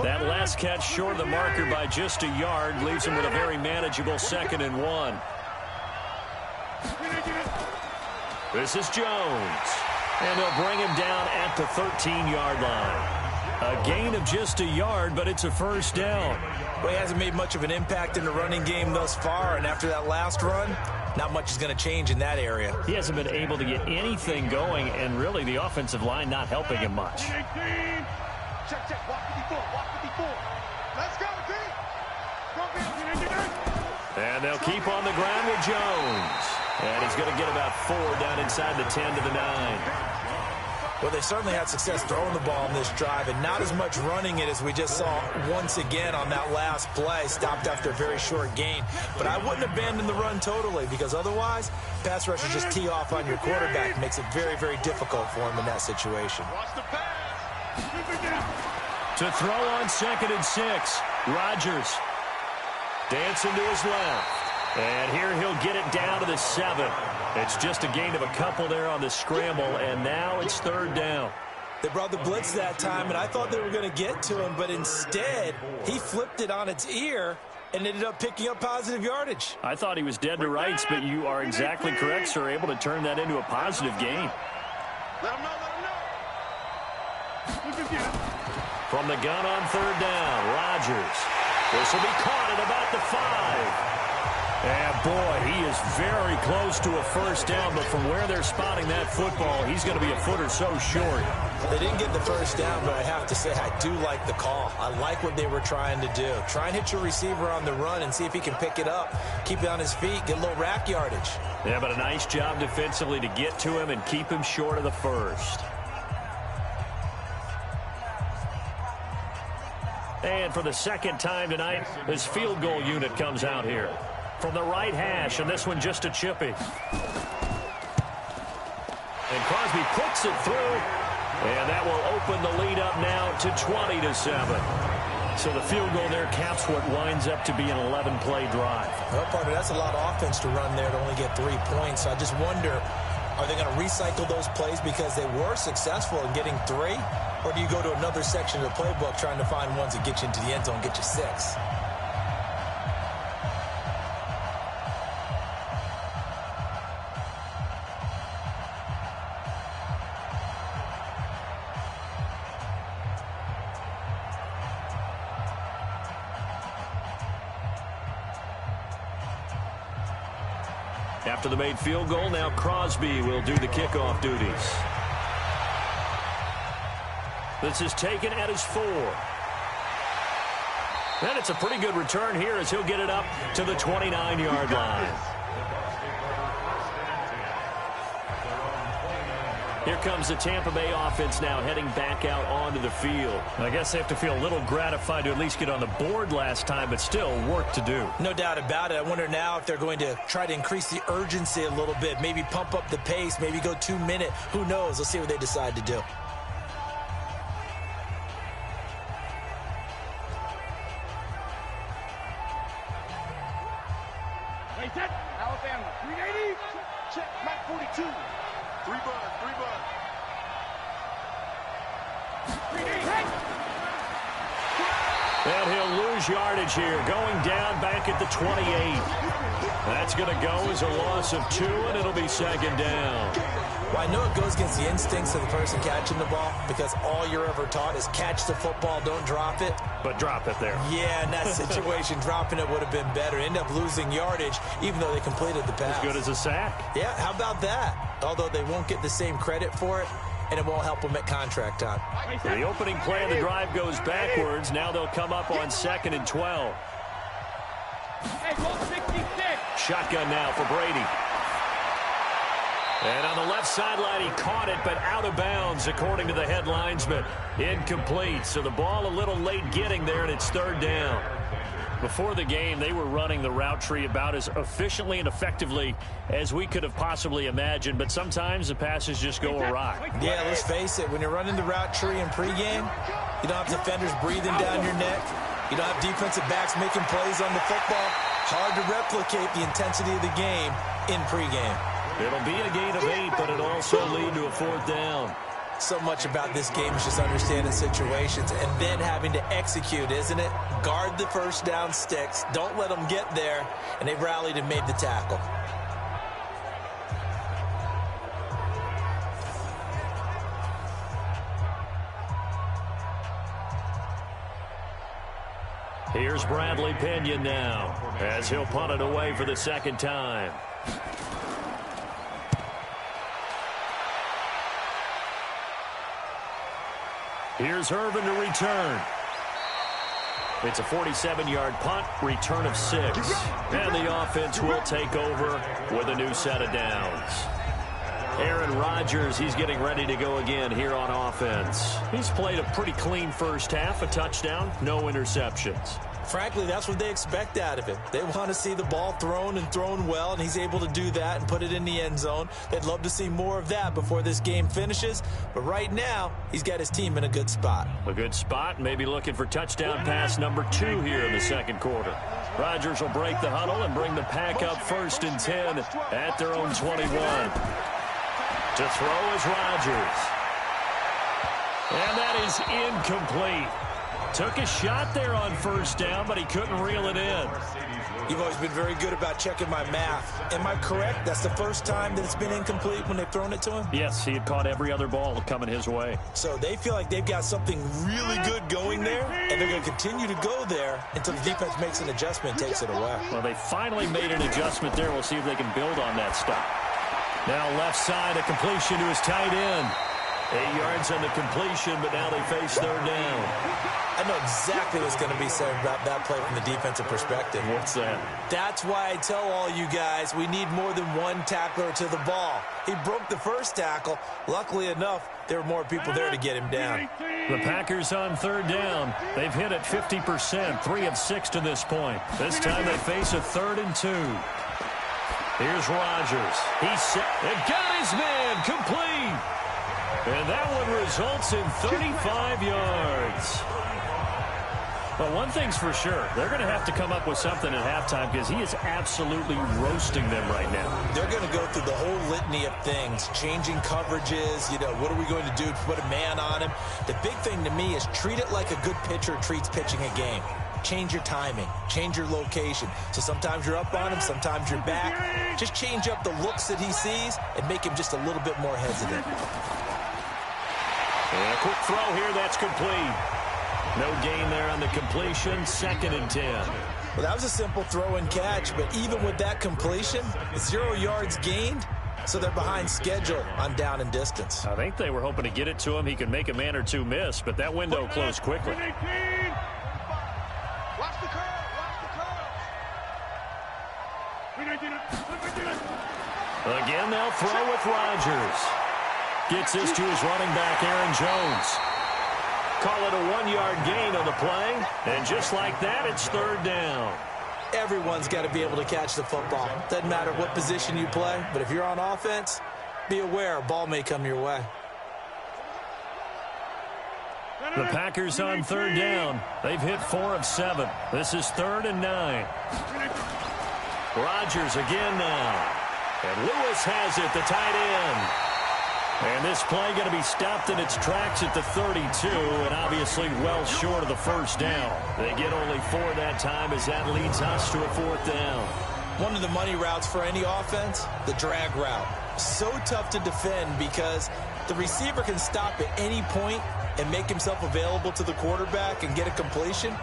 That last catch short of the marker by just a yard leaves him with a very manageable 2nd and 1. This is Jones. And they'll bring him down at the 13-yard line. A gain of just a yard, but it's a first down. Well, he hasn't made much of an impact in the running game thus far, and after that last run, not much is going to change in that area. He hasn't been able to get anything going, and really the offensive line not helping him much. Check, check. Walk 54. Walk 54. Let's go, team. And they'll keep on the ground with Jones. And he's going to get about 4 down inside the 10 to the 9. Well, they certainly had success throwing the ball in this drive, and not as much running it as we just saw once again on that last play. Stopped after a very short gain. But I wouldn't abandon the run totally, because otherwise, pass rushers just tee off on your quarterback. It makes it very, very difficult for him in that situation. Watch the pass. To throw on 2nd and 6, Rodgers dancing to his left. And here he'll get it down to the 7. It's just a gain of a couple there on the scramble, and now it's 3rd down. They brought the blitz that time, and I thought they were going to get to him, but instead, he flipped it on its ear and ended up picking up positive yardage. I thought he was dead to rights, but you are exactly correct, sir, able to turn that into a positive gain. Let him know, let him know. From the gun on 3rd down, Rodgers. This will be caught at about the 5. And, boy, he is very close to a first down, but from where they're spotting that football, he's going to be a foot or so short. They didn't get the first down, but I have to say I do like the call. I like what they were trying to do. Try and hit your receiver on the run and see if he can pick it up, keep it on his feet, get a little rack yardage. Yeah, but a nice job defensively to get to him and keep him short of the first. And for the 2nd time tonight, his field goal unit comes out here. From the right hash, and this one just a chippy. And Crosby puts it through, and that will open the lead up now to 20-7. So the field goal there caps what winds up to be an 11-play drive. Well, partner, that's a lot of offense to run there to only get 3 points. I just wonder, are they going to recycle those plays because they were successful in getting 3? Or do you go to another section of the playbook trying to find ones that get you into the end zone, get you 6? After the made field goal, now Crosby will do the kickoff duties. This is taken at his 4. And it's a pretty good return here as he'll get it up to the 29-yard line. Here comes the Tampa Bay offense now heading back out onto the field. I guess they have to feel a little gratified to at least get on the board last time, but still work to do. No doubt about it. I wonder now if they're going to try to increase the urgency a little bit, maybe pump up the pace, maybe go 2-minute. Who knows? Let's see what they decide to do. Alabama, 380. Check, Mike 42. 3 bud. And he'll lose yardage here, going down back at the 28. That's going to go as a loss of 2, and it'll be second down. Well, I know it goes against the instincts of the person catching the ball because all you're ever taught is catch the football, don't drop it. But drop it there. Yeah, in that situation, dropping it would have been better. End up losing yardage, even though they completed the pass. As good as a sack. Yeah, how about that? Although they won't get the same credit for it, and it won't help them at contract time. The opening play of the drive goes backwards. Now they'll come up on 2nd and 12. Hey, ball 66. Shotgun now for Brady. And on the left sideline, he caught it, but out of bounds, according to the head linesman. Incomplete. So the ball a little late getting there, and it's 3rd down. Before the game, they were running the route tree about as efficiently and effectively as we could have possibly imagined, but sometimes the passes just go awry. Yeah, let's face it. When you're running the route tree in pregame, you don't have defenders breathing down your neck. You don't have defensive backs making plays on the football. Hard to replicate the intensity of the game in pregame. It'll be a gain of 8, but it'll also lead to a 4th down. So much about this game is just understanding situations and then having to execute, isn't it? Guard the first down sticks. Don't let them get there. And they rallied and made the tackle. Here's Bradley Pinion now as he'll punt it away for the 2nd time. Here's Irvin to return. It's a 47-yard punt, return of 6. And the offense will take over with a new set of downs. Aaron Rodgers, he's getting ready to go again here on offense. He's played a pretty clean first half, a touchdown, no interceptions. Frankly, that's what they expect out of him. They want to see the ball thrown and thrown well, and he's able to do that and put it in the end zone. They'd love to see more of that before this game finishes, but right now, he's got his team in a good spot. A good spot, maybe looking for touchdown pass number 2 here in the 2nd quarter. Rodgers will break the huddle and bring the pack up 1st and 10 at their own 21. To throw is Rodgers. And that is incomplete. Took a shot there on 1st down, but he couldn't reel it in. You've always been very good about checking my math. Am I correct? That's the first time that it's been incomplete when they've thrown it to him? Yes, he had caught every other ball coming his way. So they feel like they've got something really good going there, and they're going to continue to go there until the defense makes an adjustment and takes it away. Well, they finally made an adjustment there. We'll see if they can build on that stop. Now left side, a completion to his tight end. 8 yards on the completion, but now they face 3rd down. I know exactly what's going to be said about that play from the defensive perspective. What's that? That's why I tell all you guys we need more than one tackler to the ball. He broke the first tackle. Luckily enough, there were more people there to get him down. The Packers on 3rd down. They've hit it 50%, 3 of 6 to this point. This time they face a 3rd and 2. Here's Rodgers. He's set and got his man complete. And that one results in 35 yards. Well, one thing's for sure. They're going to have to come up with something at halftime because he is absolutely roasting them right now. They're going to go through the whole litany of things, changing coverages, what are we going to do to put a man on him? The big thing to me is treat it like a good pitcher treats pitching a game. Change your timing, change your location. So sometimes you're up on him, sometimes you're back. Just change up the looks that he sees and make him just a little bit more hesitant. And a quick throw here, that's complete. No gain there on the completion, 2nd and 10. Well, that was a simple throw and catch, but even with that completion, 0 yards gained, So they're behind schedule on down and distance. I think they were hoping to get it to him. He could make a man or two miss, but that window closed quickly. Watch the curve. Again, they'll throw with Rodgers. Gets this to his running back, Aaron Jones. Call it a 1-yard gain on the play. And just like that, it's third down. Everyone's got to be able to catch the football. Doesn't matter what position you play, but if you're on offense, be aware a ball may come your way. The Packers on third down. They've hit 4 of 7. This is 3rd and 9. Rodgers again now. And Lewis has it, the tight end. And this play going to be stopped in its tracks at the 32, and obviously well short of the first down. They get only 4 that time as that leads us to a 4th down. One of the money routes for any offense, the drag route. So tough to defend because the receiver can stop at any point and make himself available to the quarterback and get a completion.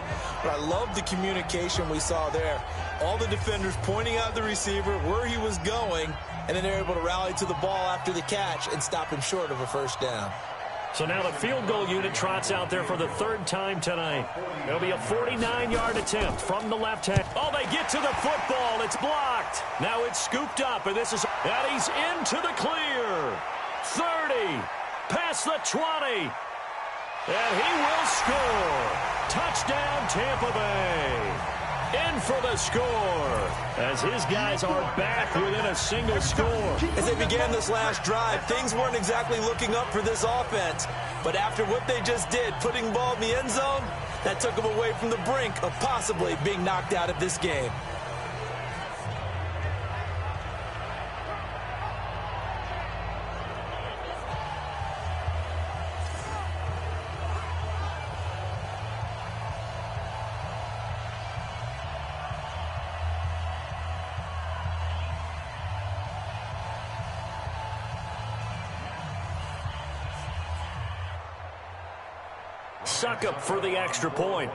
But I love the communication we saw there. All the defenders pointing out the receiver, where he was going, and then they're able to rally to the ball after the catch and stop him short of a first down. So now the field goal unit trots out there for the 3rd time tonight. It'll be a 49-yard attempt from the left hand. Oh, they get to the football. It's blocked. Now it's scooped up, and this is... And he's into the clear. 30. Past the 20. And he will score. Touchdown, Tampa Bay. In for the score as his guys are back within a single score. As they began this last drive, things weren't exactly looking up for this offense. But after what they just did, putting the ball in the end zone, that took them away from the brink of possibly being knocked out of this game. Suckup for the extra point.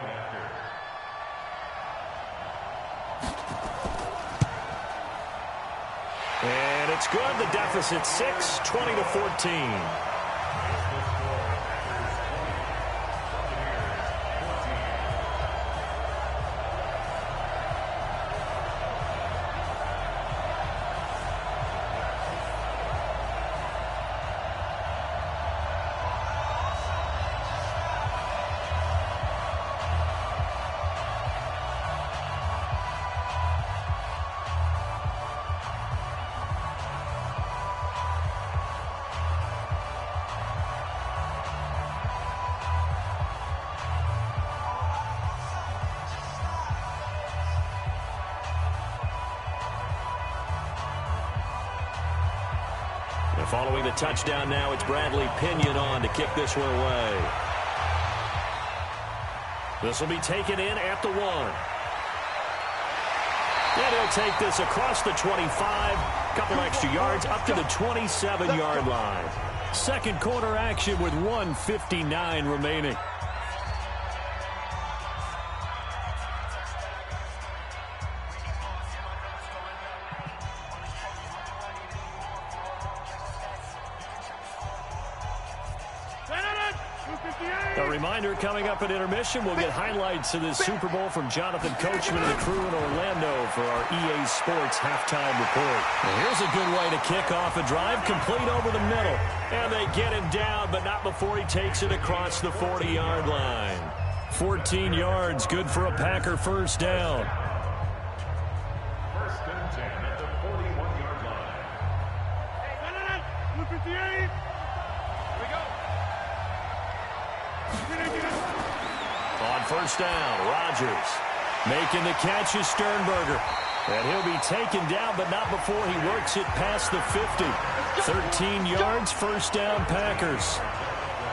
And it's good. The deficit 6, 20-14. Following the touchdown now, it's Bradley Pinion on to kick this one away. This will be taken in at the 1. And he'll take this across the 25, couple extra yards up to the 27-yard line. Second quarter action with 1:59 remaining. A reminder, coming up at intermission, we'll get highlights of this Super Bowl from Jonathan Coachman and the crew in Orlando for our EA Sports halftime report. And here's a good way to kick off a drive, complete over the middle. And they get him down, but not before he takes it across the 40-yard line. 14 yards, good for a Packer first down. 1st and 10 at the 41-yard line. 258. On first down, Rodgers making the catch is Sternberger. And he'll be taken down, but not before he works it past the 50. 13 yards, first down, Packers.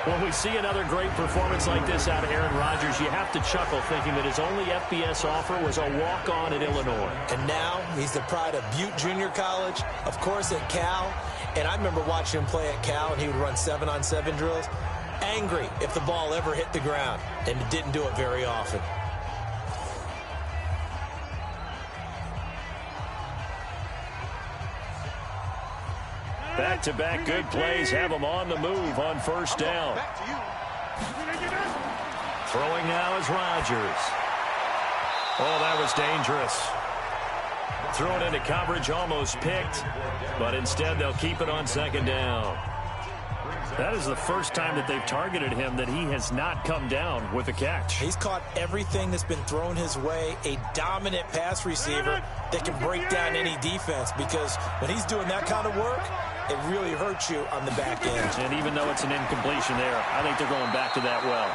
When we see another great performance like this out of Aaron Rodgers, you have to chuckle thinking that his only FBS offer was a walk-on at Illinois. And now he's the pride of Butte Junior College, of course at Cal. And I remember watching him play at Cal, and he would run 7-on-7 drills. Angry if the ball ever hit the ground, and it didn't do it very often. Back-to-back good plays have them on the move on first down. Throwing now is Rodgers. Oh, that was dangerous. Thrown into coverage, almost picked, but instead they'll keep it on second down. That is the first time that they've targeted him that he has not come down with a catch. He's caught everything that's been thrown his way, a dominant pass receiver that can break down any defense, because when he's doing that kind of work, it really hurts you on the back end. And even though it's an incompletion there, I think they're going back to that well.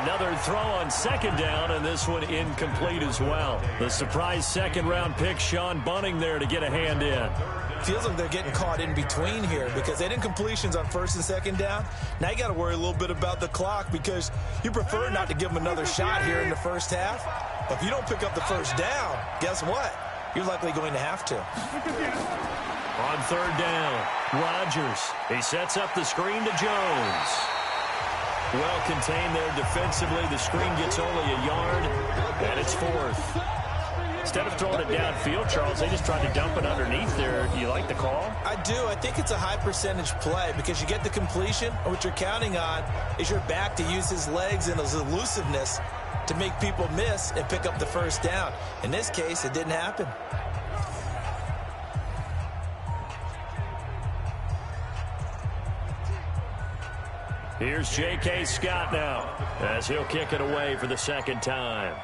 Another throw on second down, and this one incomplete as well. The surprise second-round pick, Sean Bunting, there to get a hand in. Feels like they're getting caught in between here because they did incompletions on first and second down. Now you got to worry a little bit about the clock because you prefer not to give them another shot here in the first half. But if you don't pick up the first down, guess what? You're likely going to have to. On third down, Rodgers. He sets up the screen to Jones. Well contained there defensively. The screen gets only a yard, and it's fourth. Instead of throwing it downfield, Charles, they just tried to dump it underneath there. Do you like the call? I do. I think it's a high percentage play because you get the completion, and what you're counting on is your back to use his legs and his elusiveness to make people miss and pick up the first down. In this case, it didn't happen. Here's J.K. Scott now as he'll kick it away for the second time.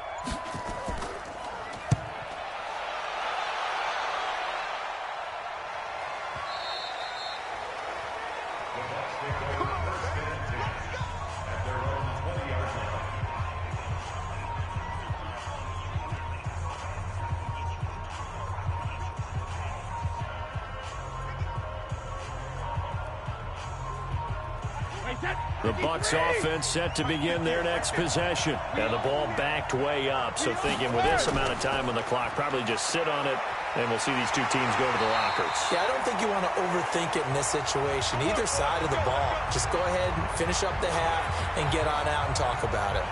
The Bucs offense set to begin their next possession. And the ball backed way up. So thinking with this amount of time on the clock, probably just sit on it, and we'll see these two teams go to the lockers. Yeah, I don't think you want to overthink it in this situation. Either side of the ball. Just go ahead and finish up the half and get on out and talk about it.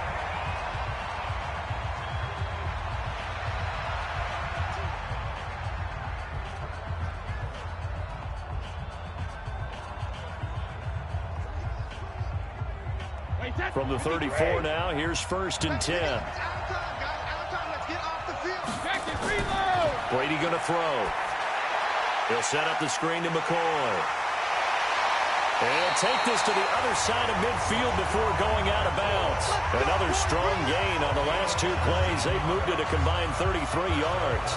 From the 34 now, here's first and 10. Brady going to throw. He'll set up the screen to McCoy. And take this to the other side of midfield before going out of bounds. Another strong gain on the last two plays. They've moved it a combined 33 yards.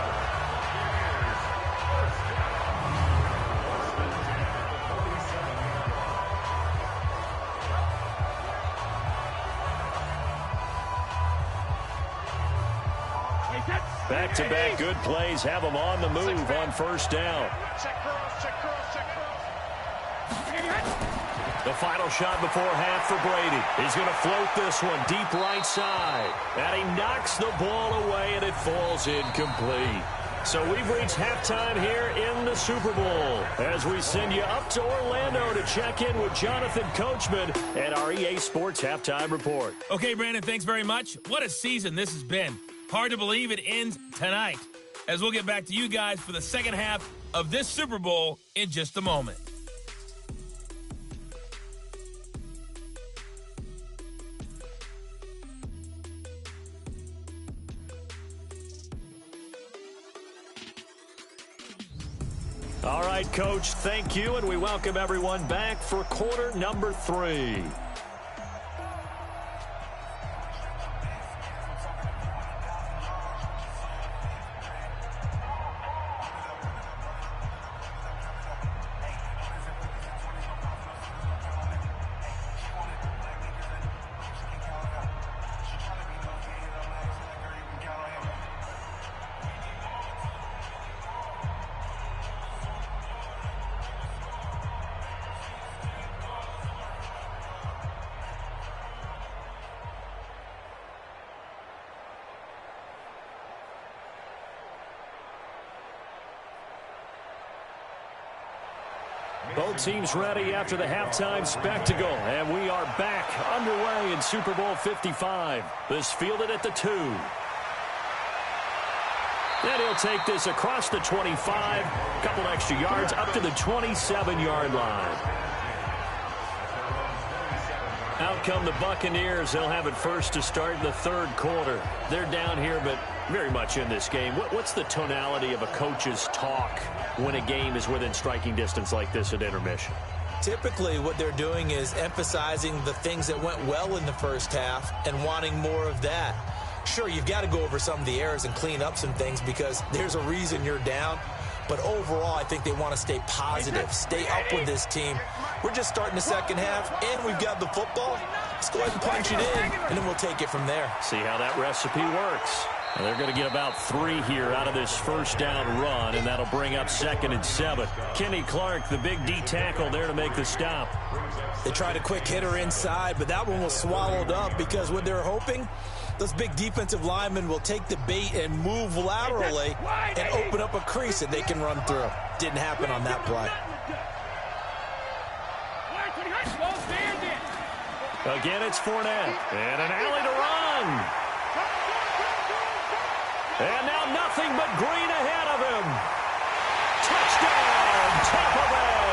Back-to-back good plays have them on the move on first down. The final shot before half for Brady. He's going to float this one deep right side. And he knocks the ball away, and it falls incomplete. So we've reached halftime here in the Super Bowl as we send you up to Orlando to check in with Jonathan Coachman and our EA Sports Halftime Report. Okay, Brandon, thanks very much. What a season this has been. Hard to believe it ends tonight, as we'll get back to you guys for the second half of this Super Bowl in just a moment. All right, Coach, thank you, and we welcome everyone back for quarter number 3. Both teams ready after the halftime spectacle, and we are back underway in Super Bowl 55. This fielded at the 2. And he'll take this across the 25, a couple extra yards up to the 27-yard line. Out come the Buccaneers. They'll have it first to start the third quarter. They're down here, but very much in this game. What's the tonality of a coach's talk when a game is within striking distance like this at intermission? Typically, what they're doing is emphasizing the things that went well in the first half and wanting more of that. Sure, you've got to go over some of the errors and clean up some things because there's a reason you're down. But overall, I think they want to stay positive, stay up with this team. We're just starting the second half, and we've got the football. Let's go ahead and punch it in, and then we'll take it from there. See how that recipe works. And they're going to get about 3 here out of this first down run, and that'll bring up 2nd and 7. Kenny Clark, the big D tackle there to make the stop. They tried a quick hitter inside, but that one was swallowed up because what they're hoping, those big defensive linemen will take the bait and move laterally and open up a crease that they can run through. Didn't happen on that play. Again, it's Fournette. And an alley to run. And now nothing but green ahead of him. Touchdown, Tampa Bay.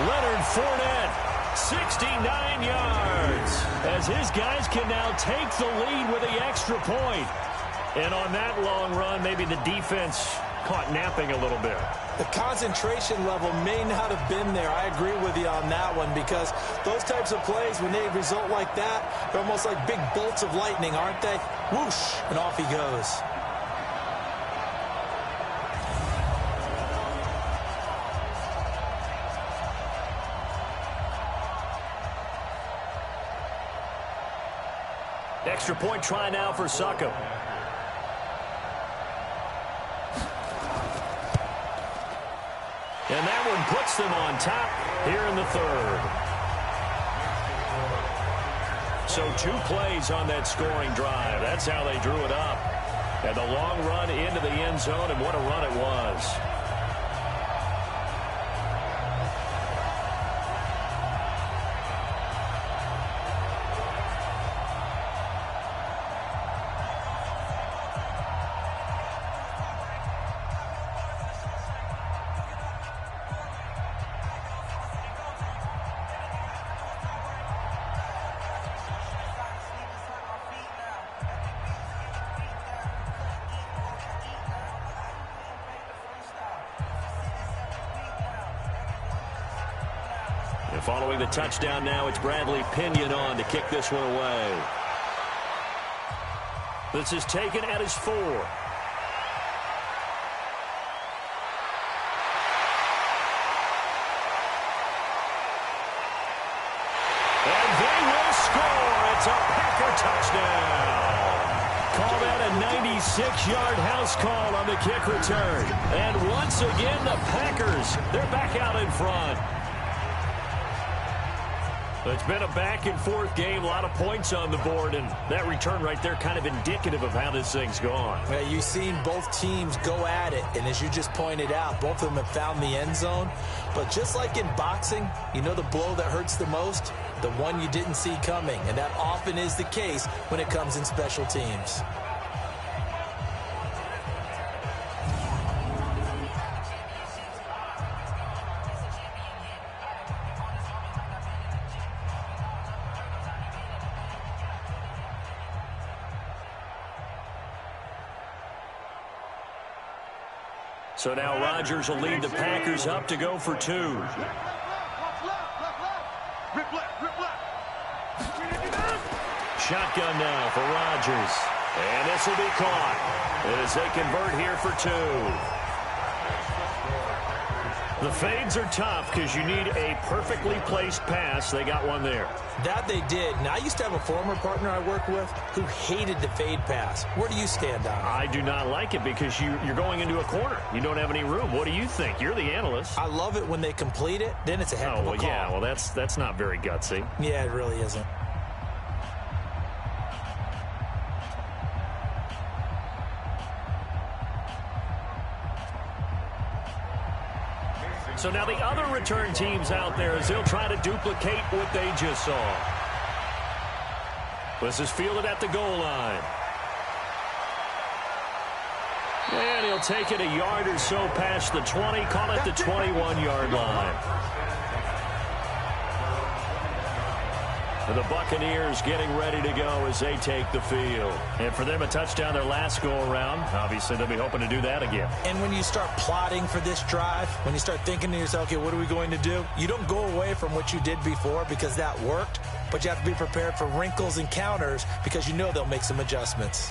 Leonard Fournette, 69 yards. As his guys can now take the lead with the extra point. And on that long run, maybe the defense caught napping a little bit. The concentration level may not have been there. I agree with you on that one because those types of plays, when they result like that, they're almost like big bolts of lightning, aren't they? Whoosh, and off he goes. Extra point try now for Succop. And that one puts them on top here in the third. So 2 plays on that scoring drive. That's how they drew it up. And the long run into the end zone, and what a run it was. Following the touchdown now, it's Bradley Pinion on to kick this one away. This is taken at his 4. And they will score. It's a Packer touchdown. Call that a 96-yard house call on the kick return. And once again, the Packers, they're back out in front. It's been a back-and-forth game, a lot of points on the board, and that return right there kind of indicative of how this thing's gone. Well, you've seen both teams go at it, and as you just pointed out, both of them have found the end zone. But just like in boxing, you know the blow that hurts the most? The one you didn't see coming, and that often is the case when it comes in special teams. So now Rodgers will lead the Packers up to go for 2. Shotgun now for Rodgers. And this will be caught as they convert here for 2. The fades are tough because you need a perfectly placed pass. They got one there. That they did. Now, I used to have a former partner I worked with who hated the fade pass. Where do you stand on it? I do not like it because you're going into a corner. You don't have any room. What do you think? You're the analyst. I love it when they complete it. Then it's a heck of a call. Yeah, well, that's not very gutsy. Yeah, it really isn't. So now the other return teams out there as they'll try to duplicate what they just saw. This is fielded at the goal line. And he'll take it a yard or so past the 20, call it the 21-yard line. The Buccaneers getting ready to go as they take the field. And for them, a touchdown their last go-around. Obviously, they'll be hoping to do that again. And when you start plotting for this drive, when you start thinking to yourself, okay, what are we going to do? You don't go away from what you did before because that worked, but you have to be prepared for wrinkles and counters because you know they'll make some adjustments.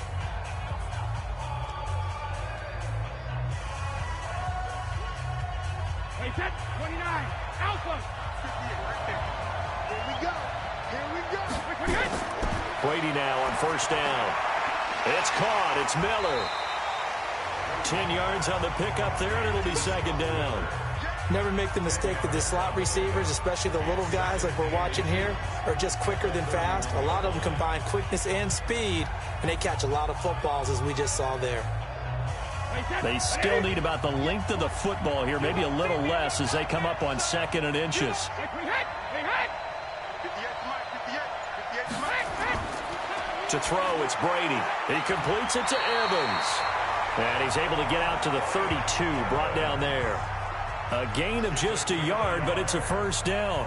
Hey, set, 29, Alpha. 58 right there. Here we go. Here we go. Brady now on first down. It's caught. It's Miller. 10 yards on the pickup there, and it'll be second down. Never make the mistake that the slot receivers, especially the little guys like we're watching here, are just quicker than fast. A lot of them combine quickness and speed, and they catch a lot of footballs, as we just saw there. They still need about the length of the football here, maybe a little less as they come up on second and inches. To throw, it's Brady. He completes it to Evans. And he's able to get out to the 32, brought down there. A gain of just a yard, but it's a first down.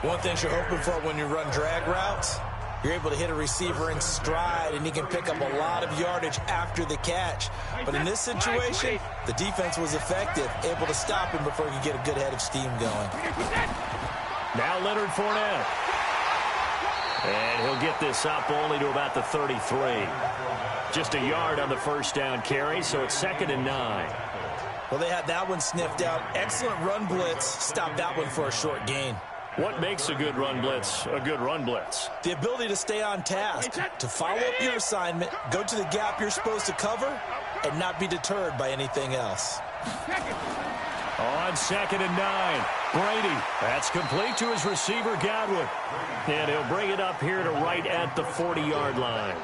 One thing you're hoping for when you run drag routes, you're able to hit a receiver in stride, and he can pick up a lot of yardage after the catch. But in this situation, the defense was effective, able to stop him before he could get a good head of steam going. Now Leonard Fournette. And he'll get this up only to about the 33. Just a yard on the first down carry, so it's 2nd and 9. Well, they had that one sniffed out. Excellent run blitz. Stopped that one for a short gain. What makes a good run blitz a good run blitz? The ability to stay on task, to follow up your assignment, go to the gap you're supposed to cover, and not be deterred by anything else. On 2nd and 9, Brady. That's complete to his receiver, Godwin. And he'll bring it up here to right at the 40-yard line.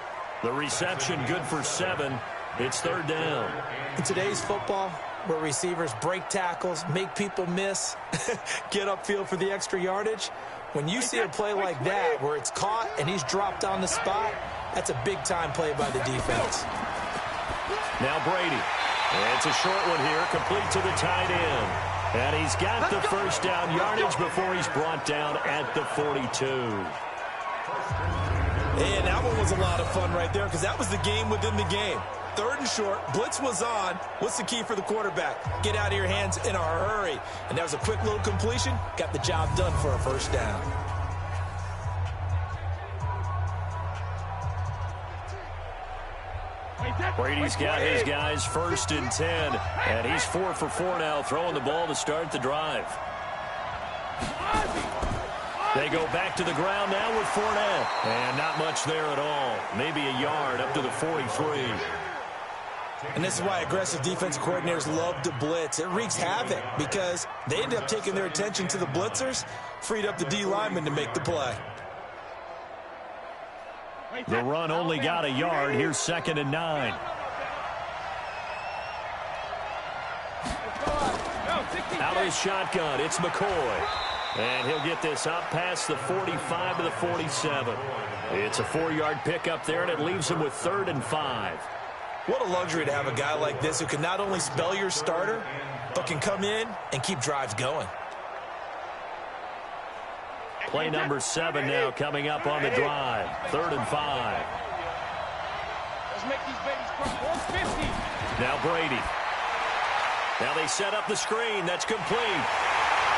The reception good for 7. It's 3rd down. In today's football, where receivers break tackles, make people miss, get upfield for the extra yardage, when you see a play like that where it's caught and he's dropped on the spot, that's a big-time play by the defense. Now Brady. It's a short one here, complete to the tight end. And he's got the first down yardage before he's brought down at the 42. And that one was a lot of fun right there because that was the game within the game. 3rd and short, blitz was on. What's the key for the quarterback? Get out of your hands in a hurry. And that was a quick little completion. Got the job done for a first down. Brady's got his guys 1st and 10. And he's 4 for 4 now, throwing the ball to start the drive. They go back to the ground now with Fournette. And not much there at all. Maybe a yard up to the 43. And this is why aggressive defensive coordinators love to blitz. It wreaks havoc because they end up taking their attention to the blitzers, freed up the D lineman to make the play. The run only got a yard. Here's 2nd and 9. Out of his shotgun, it's McCoy. And he'll get this up past the 45 to the 47. It's a 4-yard pickup there, and it leaves him with 3rd and 5. What a luxury to have a guy like this who can not only spell your starter, but can come in and keep drives going. Play number 7 now coming up on the drive. 3rd and 5. Let's make these babies cry. 150. Now Brady. Now they set up the screen. That's complete.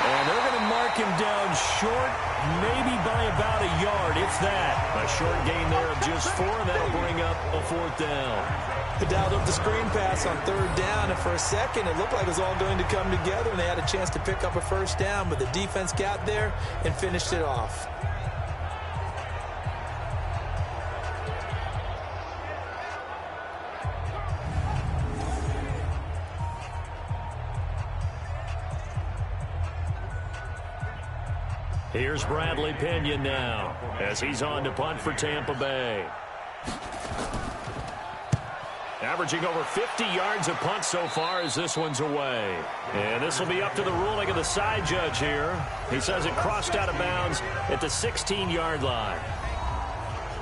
And they're going to mark him down short, maybe by about a yard, if that. A short gain there of just 4, and that'll bring up a 4th down. They dialed up the screen pass on 3rd down, and for a second it looked like it was all going to come together, and they had a chance to pick up a first down, but the defense got there and finished it off. Here's Bradley Pinion now as he's on to punt for Tampa Bay. Averaging over 50 yards of punt so far as this one's away. And this will be up to the ruling of the side judge here. He says it crossed out of bounds at the 16-yard line.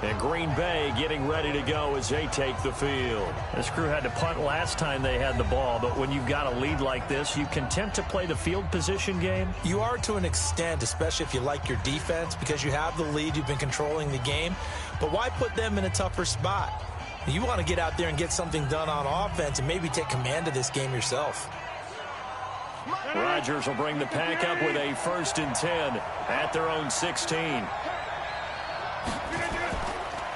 And Green Bay getting ready to go as they take the field. This crew had to punt last time they had the ball, but when you've got a lead like this, you content to play the field position game? You are to an extent, especially if you like your defense, because you have the lead, you've been controlling the game. But why put them in a tougher spot? You want to get out there and get something done on offense and maybe take command of this game yourself. Rodgers will bring the pack up with a 1st and 10 at their own 16.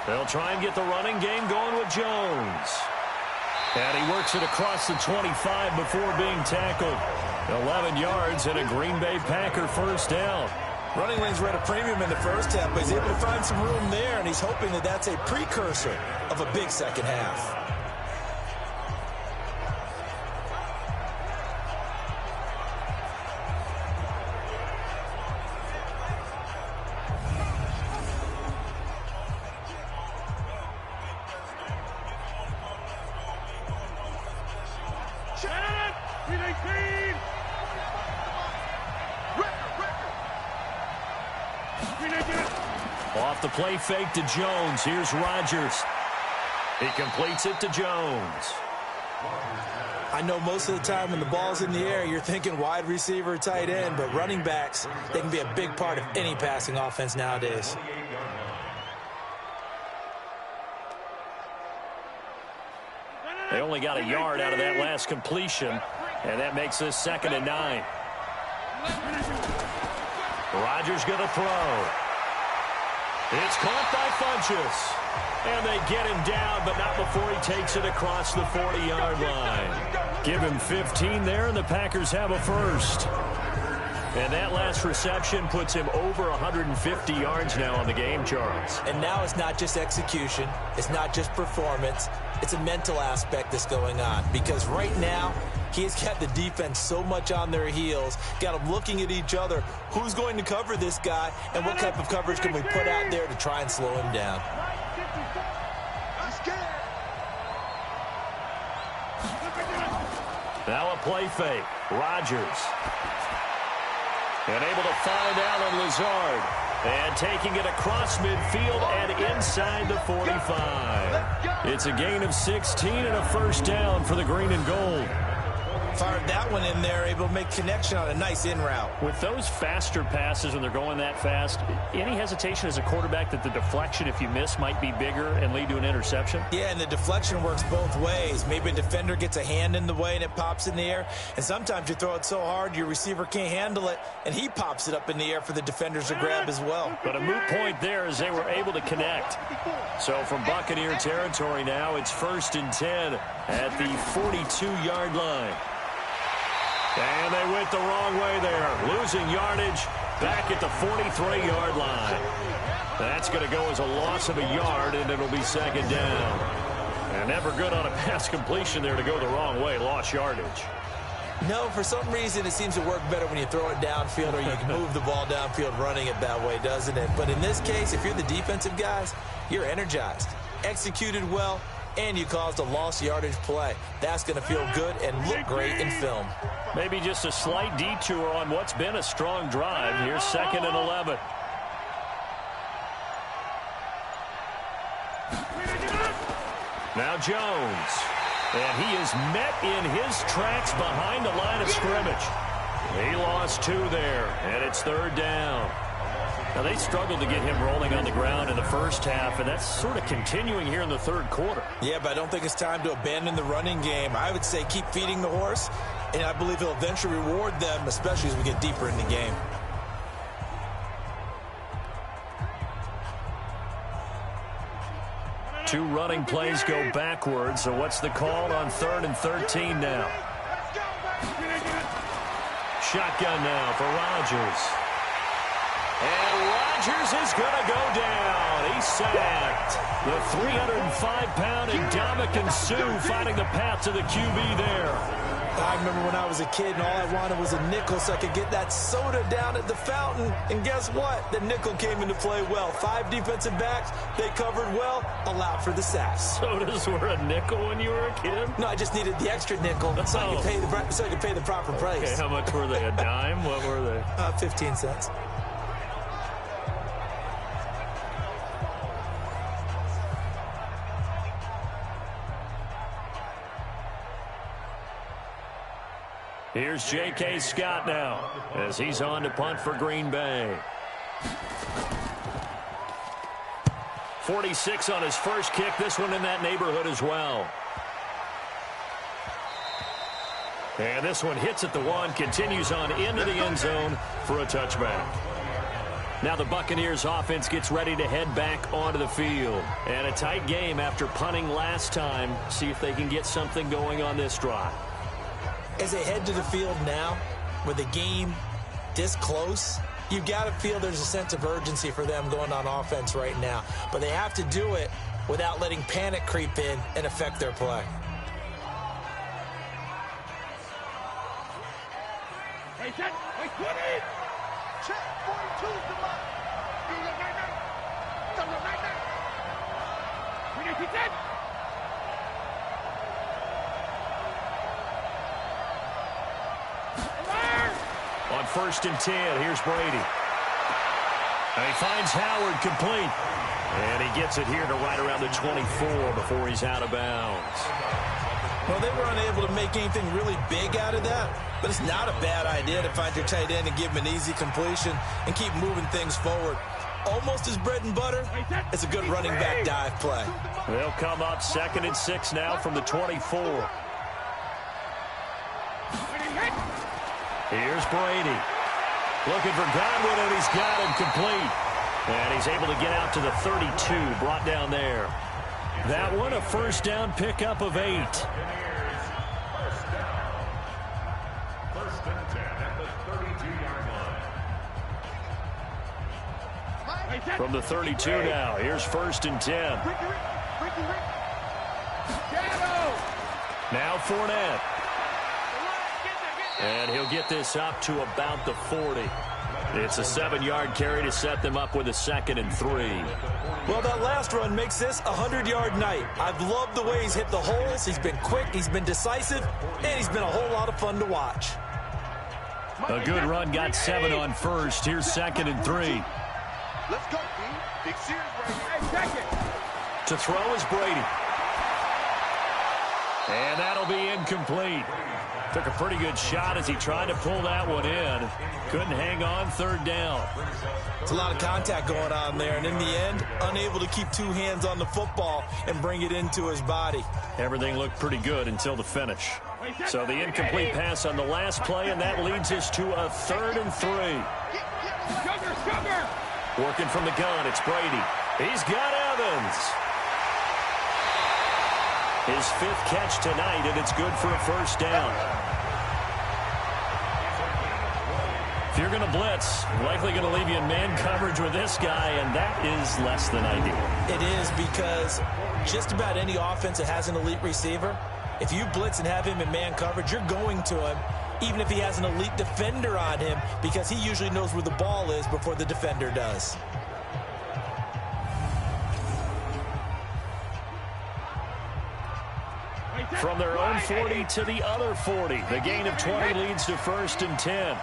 They'll try and get the running game going with Jones. And he works it across the 25 before being tackled. 11 yards and a Green Bay Packer 1st down. Running lanes were at a premium in the first half, but he's able to find some room there, and he's hoping that that's a precursor of a big second half. Off the play fake to Jones. Here's Rodgers. He completes it to Jones. I know most of the time when the ball's in the air, you're thinking wide receiver, tight end, but running backs, they can be a big part of any passing offense nowadays. They only got a yard out of that last completion, and that makes this 2nd and 9. Rodgers going to throw. It's caught by Funchess. And they get him down, but not before he takes it across the 40-yard line. Give him 15 there, and the Packers have a 1st. And that last reception puts him over 150 yards now on the game, Charles. And now it's not just execution. It's not just performance. It's a mental aspect that's going on. Because right now, he has got the defense so much on their heels, got them looking at each other. Who's going to cover this guy, and what type of coverage can we put out there to try and slow him down? Now a play fake. Rodgers. And able to find Allen Lazard. And taking it across midfield and inside the 45. It's a gain of 16 and a 1st down for the green and gold. Fired that one in there, able to make connection on a nice in route. With those faster passes when they're going that fast, any hesitation as a quarterback that the deflection, if you miss, might be bigger and lead to an interception? Yeah, and the deflection works both ways. Maybe a defender gets a hand in the way and it pops in the air. And sometimes you throw it so hard your receiver can't handle it, and he pops it up in the air for the defenders to grab as well. But a moot point there as they were able to connect. So from Buccaneer territory now, it's 1st and 10 at the 42-yard line. And they went the wrong way there, losing yardage back at the 43-yard line. That's going to go as a loss of a yard, and it'll be 2nd down. And never good on a pass completion there to go the wrong way, lost yardage. No, for some reason it seems to work better when you throw it downfield or you can move the ball downfield running it that way, doesn't it? But in this case, if you're the defensive guys, you're energized, executed well, and you caused a lost yardage play. That's going to feel good and look great in film. Maybe just a slight detour on what's been a strong drive. Here's 2nd and 11. Now Jones. And he is met in his tracks behind the line of scrimmage. He lost 2 there, and it's 3rd down. Now, they struggled to get him rolling on the ground in the first half, and that's sort of continuing here in the 3rd quarter. Yeah, but I don't think it's time to abandon the running game. I would say keep feeding the horse, and I believe he'll eventually reward them, especially as we get deeper in the game. Two running plays go backwards, so what's the call on 3rd and 13 now? Shotgun now for Rodgers. And Rodgers is going to go down. He's sacked. The 305-pound Ndamukong Suh finding the path to the QB there. I remember when I was a kid and all I wanted was a nickel so I could get that soda down at the fountain. And guess what? The nickel came into play well. 5 defensive backs, they covered well, allowed for the sacks. Sodas were a nickel when you were a kid? No, I just needed the extra nickel so I could pay the proper price. Okay, how much were they? A dime? What were they? 15 cents. Here's J.K. Scott now as he's on to punt for Green Bay. 46 on his first kick. This one in that neighborhood as well. And this one hits at the 1, continues on into the end zone for a touchback. Now the Buccaneers offense gets ready to head back onto the field. And a tight game after punting last time. See if they can get something going on this drive. As they head to the field now, with the game this close, you've got to feel there's a sense of urgency for them going on offense right now. But they have to do it without letting panic creep in and affect their play. Hey, set. Hey, 20. Check. 42's the mark. You look right now. Don't look right now. We need to set. On 1st and 10, here's Brady. And he finds Howard complete. And he gets it here to right around the 24 before he's out of bounds. Well, they were unable to make anything really big out of that, but it's not a bad idea to find your tight end and give him an easy completion and keep moving things forward. Almost his bread and butter. It's a good running back dive play. They'll come up 2nd and 6 now from the 24. Here's Brady. Looking for Godwin, and he's got him complete. And he's able to get out to the 32, brought down there. That one, a first down pickup of 8. First and 10 at the 32-yard line. From the 32 now, here's 1st and 10. Now Fournette. And he'll get this up to about the 40. It's a 7-yard carry to set them up with a 2nd and 3. Well, that last run makes this a 100-yard night. I've loved the way he's hit the holes. He's been quick, he's been decisive, and he's been a whole lot of fun to watch. A good run, got 7 on 1st. Here's 2nd and 3. Let's go, B. Big series right here. Hey, second. To throw is Brady. And that'll be incomplete. Took a pretty good shot as he tried to pull that one in. Couldn't hang on, 3rd down. It's a lot of contact going on there, and in the end, unable to keep 2 hands on the football and bring it into his body. Everything looked pretty good until the finish. So the incomplete pass on the last play, and that leads us to a 3rd and 3. Working from the gun, it's Brady. He's got Evans. His 5th catch tonight, and it's good for a first down. If you're going to blitz, likely going to leave you in man coverage with this guy, and that is less than ideal. It is, because just about any offense that has an elite receiver, if you blitz and have him in man coverage, you're going to him, even if he has an elite defender on him, because he usually knows where the ball is before the defender does. From their own 40 to the other 40. The gain of 20 leads to 1st and 10.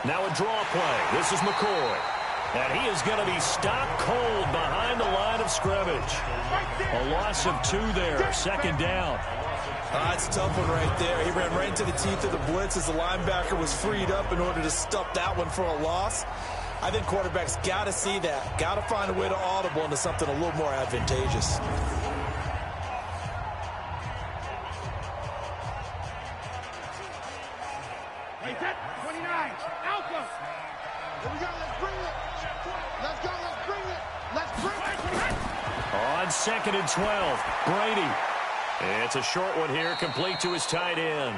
Now a draw play. This is McCoy. And he is going to be stopped cold behind the line of scrimmage. A loss of 2 there. 2nd down. That's a tough one right there. He ran right into the teeth of the blitz as the linebacker was freed up in order to stuff that one for a loss. I think quarterbacks got to see that. Got to find a way to audible into something a little more advantageous. On 2nd and 12, Brady. It's a short one here, complete to his tight end.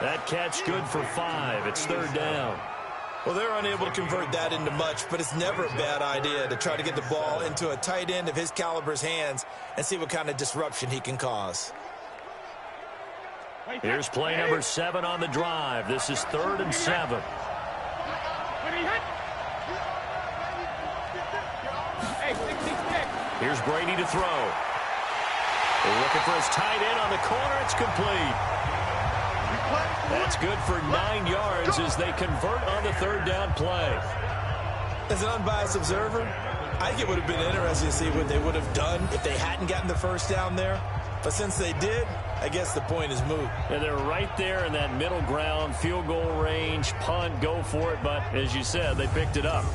That catch good for 5. It's 3rd down. Well, they're unable to convert that into much, but it's never a bad idea to try to get the ball into a tight end of his caliber's hands and see what kind of disruption he can cause. Here's play number 7 on the drive. This is 3rd and 7. Here's Brady to throw. Looking for his tight end on the corner. It's complete. That's good for 9 yards as they convert on the 3rd down play. As an unbiased observer, I think it would have been interesting to see what they would have done if they hadn't gotten the first down there. But since they did, I guess the point is moot. Yeah, they're right there in that middle ground, field goal range, punt, go for it. But as you said, they picked it up.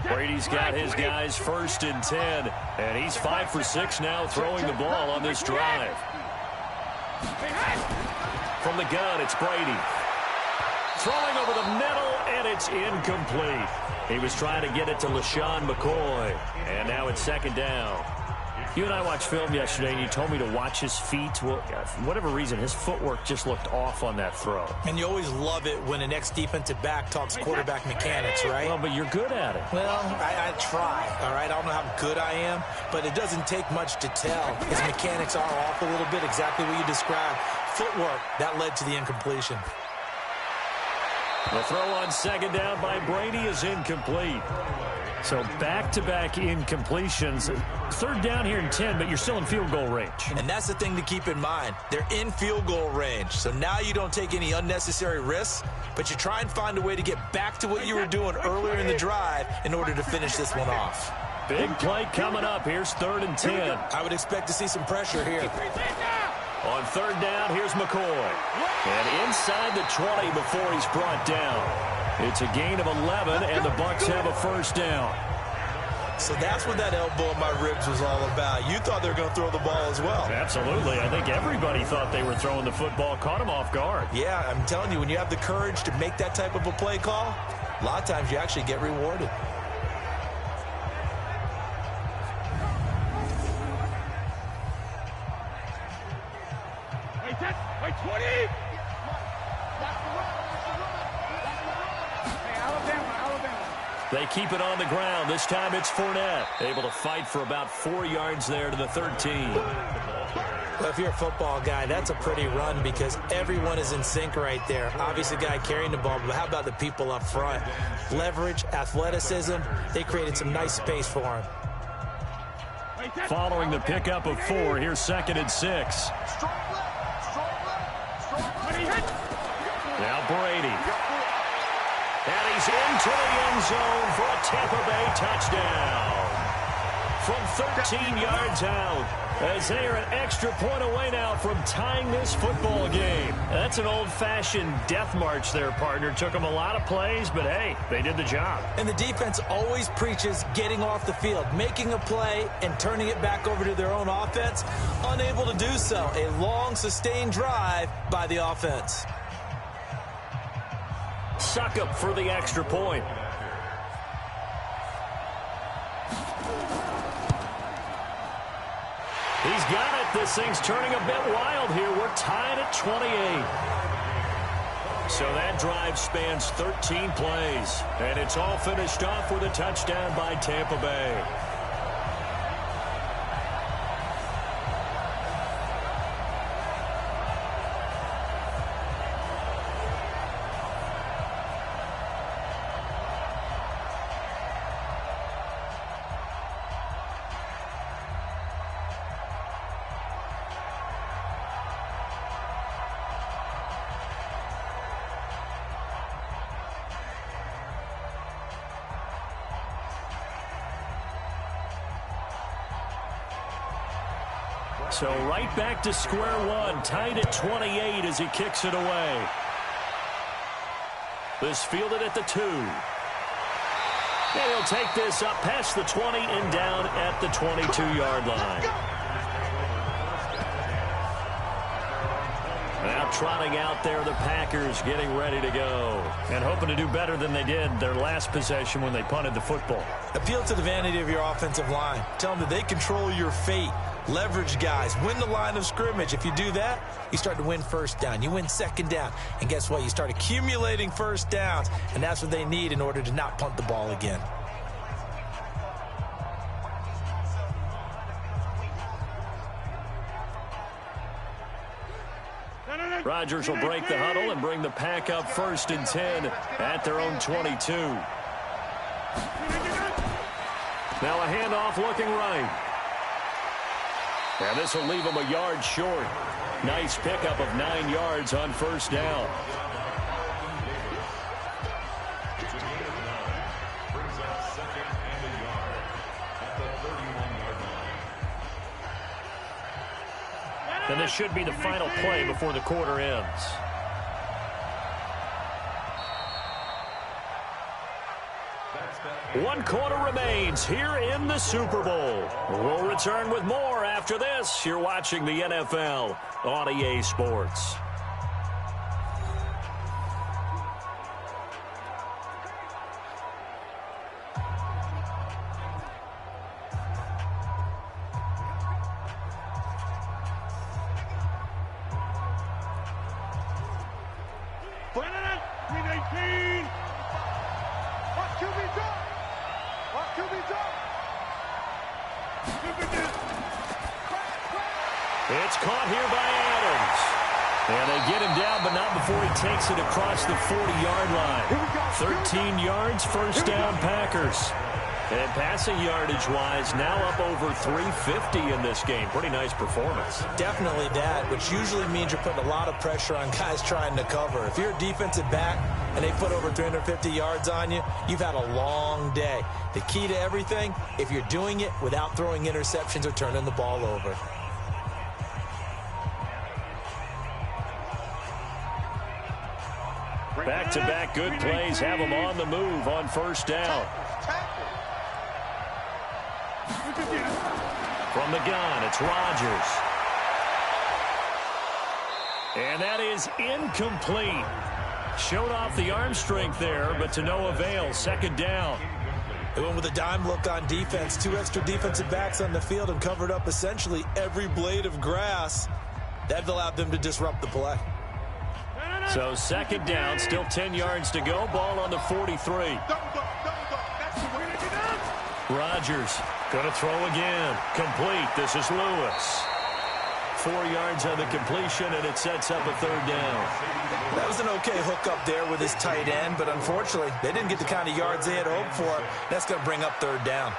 Brady's got his guys 1st and 10, and he's 5 for 6 now throwing the ball on this drive. From the gun, it's Brady. Throwing over the middle, and it's incomplete. He was trying to get it to LaShawn McCoy, and now it's 2nd down. You and I watched film yesterday, and you told me to watch his feet. Well, for whatever reason, his footwork just looked off on that throw. And you always love it when an ex-defensive back talks quarterback mechanics, right? Well, but you're good at it. Well, I try, all right? I don't know how good I am, but it doesn't take much to tell. His mechanics are off a little bit, exactly what you described. Footwork, that led to the incompletion. The throw on 2nd down by Brady is incomplete. So back-to-back incompletions. 3rd down here in 10, but you're still in field goal range. And that's the thing to keep in mind. They're in field goal range. So now you don't take any unnecessary risks, but you try and find a way to get back to what you were doing earlier in the drive in order to finish this one off. Big play coming up. Here's 3rd and 10. I would expect to see some pressure here. On 3rd down, here's McCoy. And inside the 20 before he's brought down. It's a gain of 11, and the Bucs have a 1st down. So that's what that elbow in my ribs was all about. You thought they were going to throw the ball as well. Absolutely. I think everybody thought they were throwing the football, caught him off guard. Yeah, I'm telling you, when you have the courage to make that type of a play call, a lot of times you actually get rewarded. Wait, 20! They keep it on the ground. This time it's Fournette. Able to fight for about 4 yards there to the 13. Well, if you're a football guy, that's a pretty run because everyone is in sync right there. Obviously, the guy carrying the ball, but how about the people up front? Leverage, athleticism, they created some nice space for him. Following the pickup of 4, here's 2nd and 6. Now Brady. And he's into the end zone for a Tampa Bay touchdown. From 13 yards out, as they are an extra point away now from tying this football game. That's an old-fashioned death march there, partner. Took them a lot of plays, but hey, they did the job. And the defense always preaches getting off the field, making a play, and turning it back over to their own offense. Unable to do so. A long, sustained drive by the offense. Suckup for the extra point. He's got it. This thing's turning a bit wild here. We're tied at 28. So that drive spans 13 plays. And it's all finished off with a touchdown by Tampa Bay. So right back to square one, tied at 28 as he kicks it away. This fielded at the 2. And he'll take this up past the 20 and down at the 22-yard line. Now trotting out there, the Packers getting ready to go. And hoping to do better than they did their last possession when they punted the football. Appeal to the vanity of your offensive line. Tell them that they control your fate. Leverage guys. Win the line of scrimmage. If you do that, you start to win 1st down. You win 2nd down. And guess what? You start accumulating 1st downs. And that's what they need in order to not punt the ball again. Rodgers will break the huddle and bring the pack up 1st and 10 at their own 22. Now a handoff looking right. And this will leave him a yard short. Nice pickup of 9 yards on 1st down. Brings up 2nd and a yard at the 31. And this should be the final play before the quarter ends. One quarter remains here in the Super Bowl. We'll return with more after this. You're watching the NFL on EA Sports. It's caught here by Adams. And they get him down, but not before he takes it across the 40-yard line. 13 yards, first down, Packers. And passing yardage-wise, now up over 350 in this game. Pretty nice performance. Definitely that, which usually means you're putting a lot of pressure on guys trying to cover. If you're a defensive back and they put over 350 yards on you, you've had a long day. The key to everything, if you're doing it without throwing interceptions or turning the ball over. Back-to-back good plays have them on the move on first down. From the gun, it's Rodgers. And that is incomplete. Showed off the arm strength there, but to no avail. Second down. They went with a dime look on defense. 2 extra defensive backs on the field and covered up essentially every blade of grass. That allowed them to disrupt the play. So second down, still 10 yards to go. Ball on the 43. Rodgers going to throw again. Complete. This is Lewis. 4 yards on the completion, and it sets up a third down. That was an okay hookup there with his tight end, but unfortunately, they didn't get the kind of yards they had hoped for. That's going to bring up third down.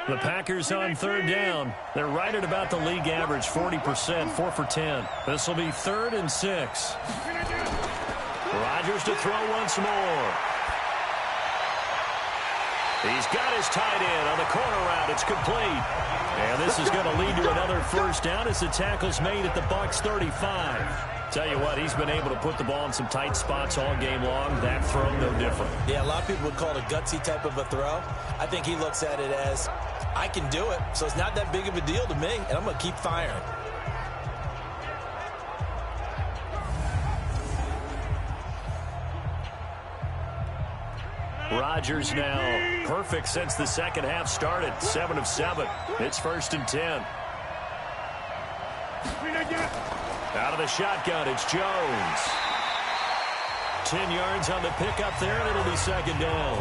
The Packers on third down. They're right at about the league average, 40%, 4 for 10. This will be 3rd and 6. Rodgers to throw once more. He's got his tight end on the corner route. It's complete. And this is going to lead to another first down as the tackle's made at the Bucs 35. Tell you what, he's been able to put the ball in some tight spots all game long. That throw, no different. Yeah, a lot of people would call it a gutsy type of a throw. I think he looks at it as, I can do it, so it's not that big of a deal to me, and I'm going to keep firing. Rodgers now perfect since the second half started. 7 of 7. It's 1st and 10. Out of the shotgun, it's Jones. 10 yards on the pickup there, and it'll be second down.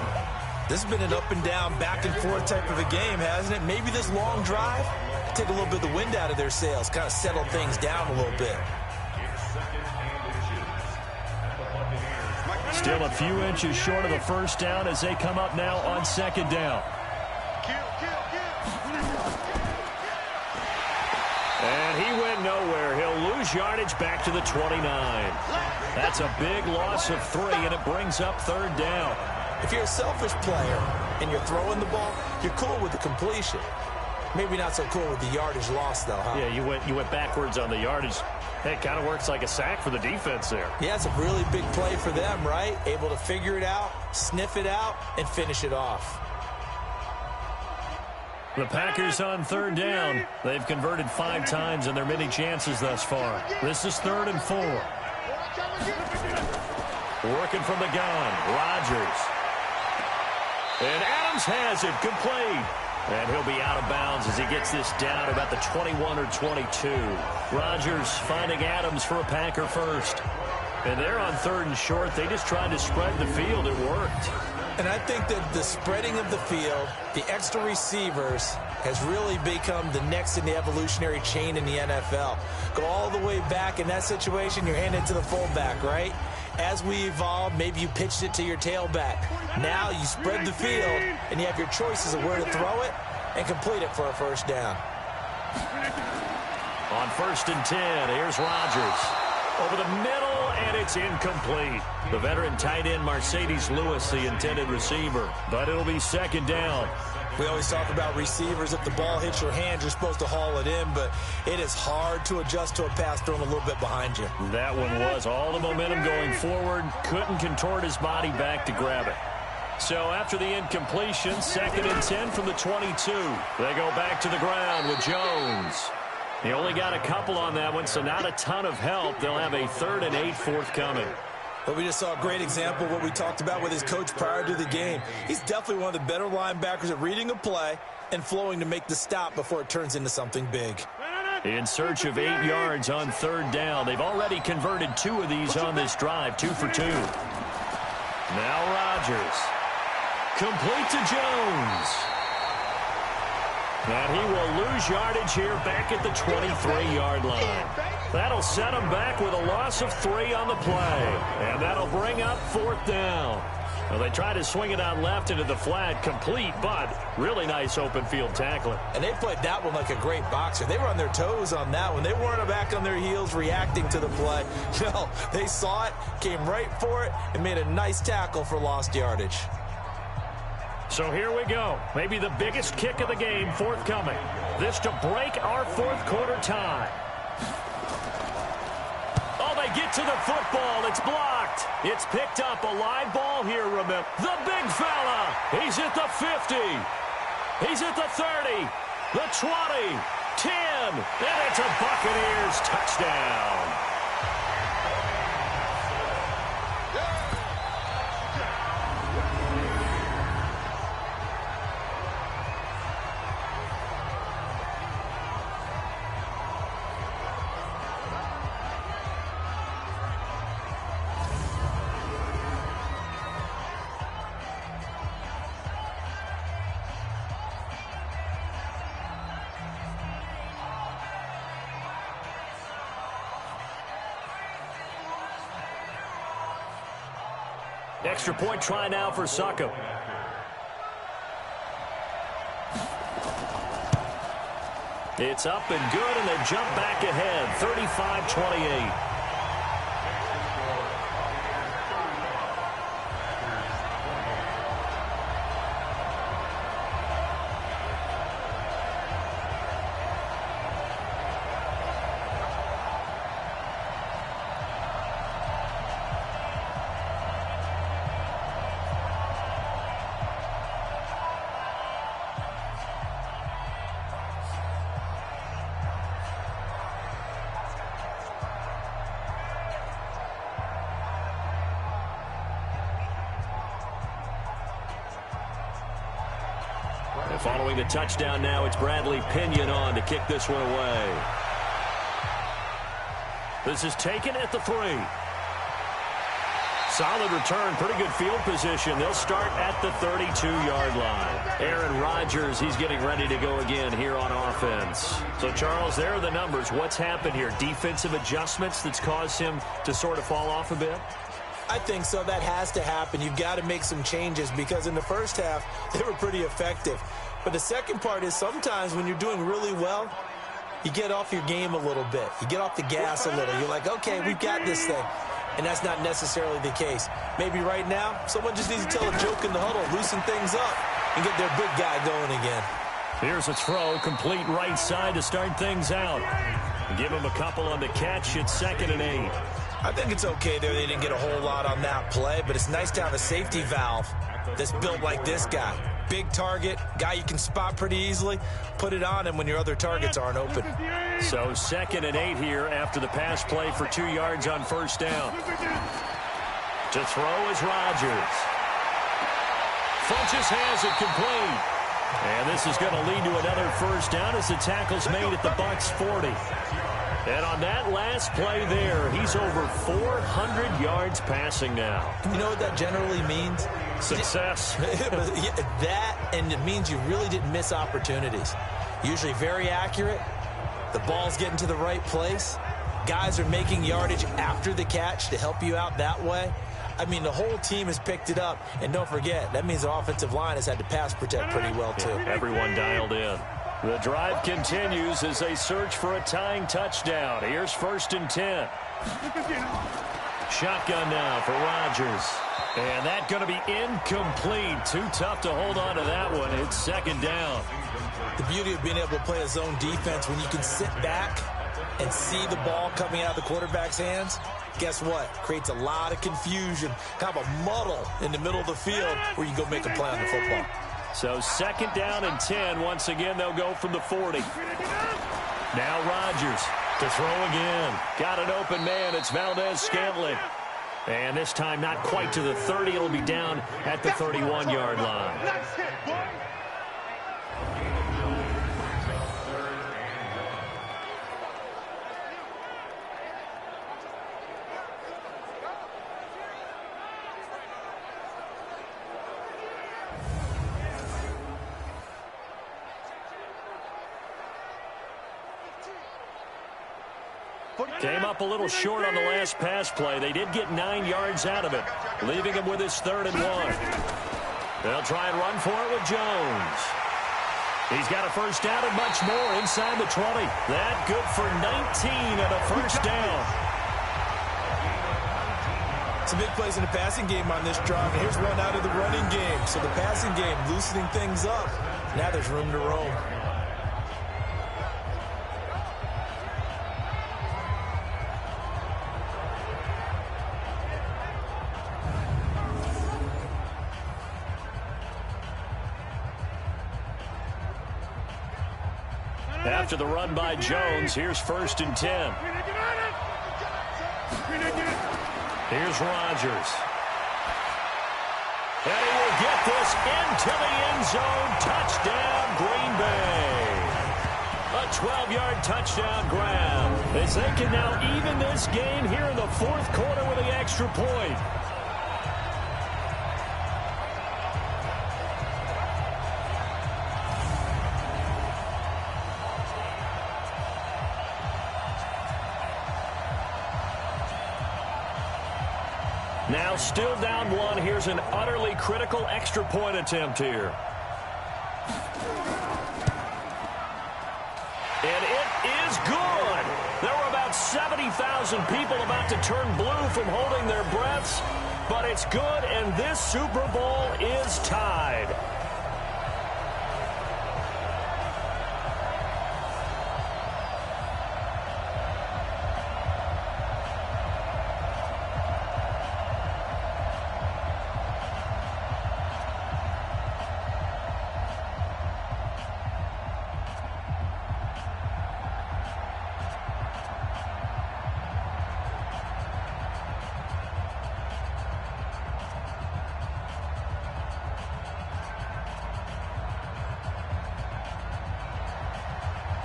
This has been an up and down, back and forth type of a game, hasn't it? Maybe this long drive take a little bit of the wind out of their sails, kind of settle things down a little bit. Still a few inches short of a first down as they come up now on second down. And he went nowhere. He'll lose yardage back to the 29. That's a big loss of 3, and it brings up third down. If you're a selfish player and you're throwing the ball, you're cool with the completion. Maybe not so cool with the yardage loss, though, huh? Yeah, you went backwards on the yardage. It kind of works like a sack for the defense there. Yeah, it's a really big play for them, right? Able to figure it out, sniff it out, and finish it off. The Packers on third down. They've converted 5 times in their many chances thus far. This is 3rd and 4. Working from the gun, Rodgers. And Adams has it, complete. And he'll be out of bounds as he gets this down about the 21 or 22. Rodgers finding Adams for a Packer first. And they're on 3rd and short. They just tried to spread the field. It worked. And I think that the spreading of the field, the extra receivers, has really become the next in the evolutionary chain in the NFL. Go all the way back in that situation, you're handed to the fullback, right? As we evolve, maybe you pitched it to your tailback. Now you spread the field, and you have your choices of where to throw it and complete it for a first down. On 1st and 10, here's Rodgers. Over the middle, and it's incomplete. The veteran tight end Mercedes Lewis, the intended receiver. But it'll be second down. We always talk about receivers. If the ball hits your hand, you're supposed to haul it in, but it is hard to adjust to a pass thrown a little bit behind you. That one was all the momentum going forward. Couldn't contort his body back to grab it. So after the incompletion, second and 10 from the 22. They go back to the ground with Jones. He only got a couple on that one, so not a ton of help. They'll have a 3rd and 8 forthcoming. But we just saw a great example of what we talked about with his coach prior to the game. He's definitely one of the better linebackers at reading a play and flowing to make the stop before it turns into something big. In search of 8 yards on 3rd down. They've already converted 2 of these on this drive, 2 for 2. Now Rodgers. Complete to Jones. And he will lose yardage here back at the 23-yard line. That'll set him back with a loss of 3 on the play. And that'll bring up 4th down. Well, they try to swing it out left into the flat, complete, but really nice open field tackling. And they played that one like a great boxer. They were on their toes on that one. They weren't back on their heels reacting to the play. No, they saw it, came right for it, and made a nice tackle for lost yardage. So here we go. Maybe the biggest kick of the game forthcoming. This to break our 4th quarter tie. Oh, they get to the football. It's blocked. It's picked up. A live ball here, remember. The big fella. He's at the 50. He's at the 30. The 20. 10. And it's a Buccaneers touchdown. Extra point try now for Succop. It's up and good, and they jump back ahead, 35-28. Following the touchdown now, it's Bradley Pinion on to kick this one away. This is taken at the 3. Solid return, pretty good field position. They'll start at the 32-yard line. Aaron Rodgers, he's getting ready to go again here on offense. So, Charles, there are the numbers. What's happened here? Defensive adjustments that's caused him to sort of fall off a bit? I think so. That has to happen. You've got to make some changes because in the first half, they were pretty effective. But the second part is sometimes when you're doing really well, you get off your game a little bit. You get off the gas a little. You're like, okay, we've got this thing. And that's not necessarily the case. Maybe right now, someone just needs to tell a joke in the huddle, loosen things up, and get their big guy going again. Here's a throw, complete right side to start things out. Give him a couple on the catch. It's 2nd and 8. I think it's okay there. They didn't get a whole lot on that play, but it's nice to have a safety valve that's built like this guy. Big target, guy you can spot pretty easily. Put it on him when your other targets aren't open. So 2nd and 8 here after the pass play for 2 yards on 1st down. To throw is Rodgers. Funches has it complete. And this is going to lead to another 1st down as the tackle's made at the Bucs 40. And on that last play there, he's over 400 yards passing now. You know what that generally means? Success. That, and it means you really didn't miss opportunities. Usually very accurate. The ball's getting to the right place. Guys are making yardage after the catch to help you out that way. I mean, the whole team has picked it up. And don't forget, that means the offensive line has had to pass protect pretty well, too. Everyone dialed in. The drive continues as they search for a tying touchdown. Here's 1st and 10. Shotgun now for Rodgers. And that's going to be incomplete. Too tough to hold on to that one. It's second down. The beauty of being able to play a zone defense when you can sit back and see the ball coming out of the quarterback's hands, guess what? Creates a lot of confusion, kind of a muddle in the middle of the field where you go make a play on the football. So second down and 10. Once again, they'll go from the 40. Now Rodgers to throw again. Got an open man. It's Valdez-Scantling. And this time not quite to the 30. It'll be down at the 31-yard line. Came up a little short on the last pass play. They did get 9 yards out of it, leaving him with his 3rd and 1. They'll try and run for it with Jones. He's got a first down and much more inside the 20. That good for 19 and a first down. Some big plays in the passing game on this drive. And here's one out of the running game. So the passing game loosening things up. Now there's room to roam. After the run by Jones, here's 1st and 10. Here's Rodgers. And he will get this into the end zone. Touchdown, Green Bay. A 12-yard touchdown grab. As they can now even this game here in the 4th quarter with the extra point. Now still down 1. Here's an utterly critical extra point attempt here. And it is good. There were about 70,000 people about to turn blue from holding their breaths. But it's good, and this Super Bowl is tied.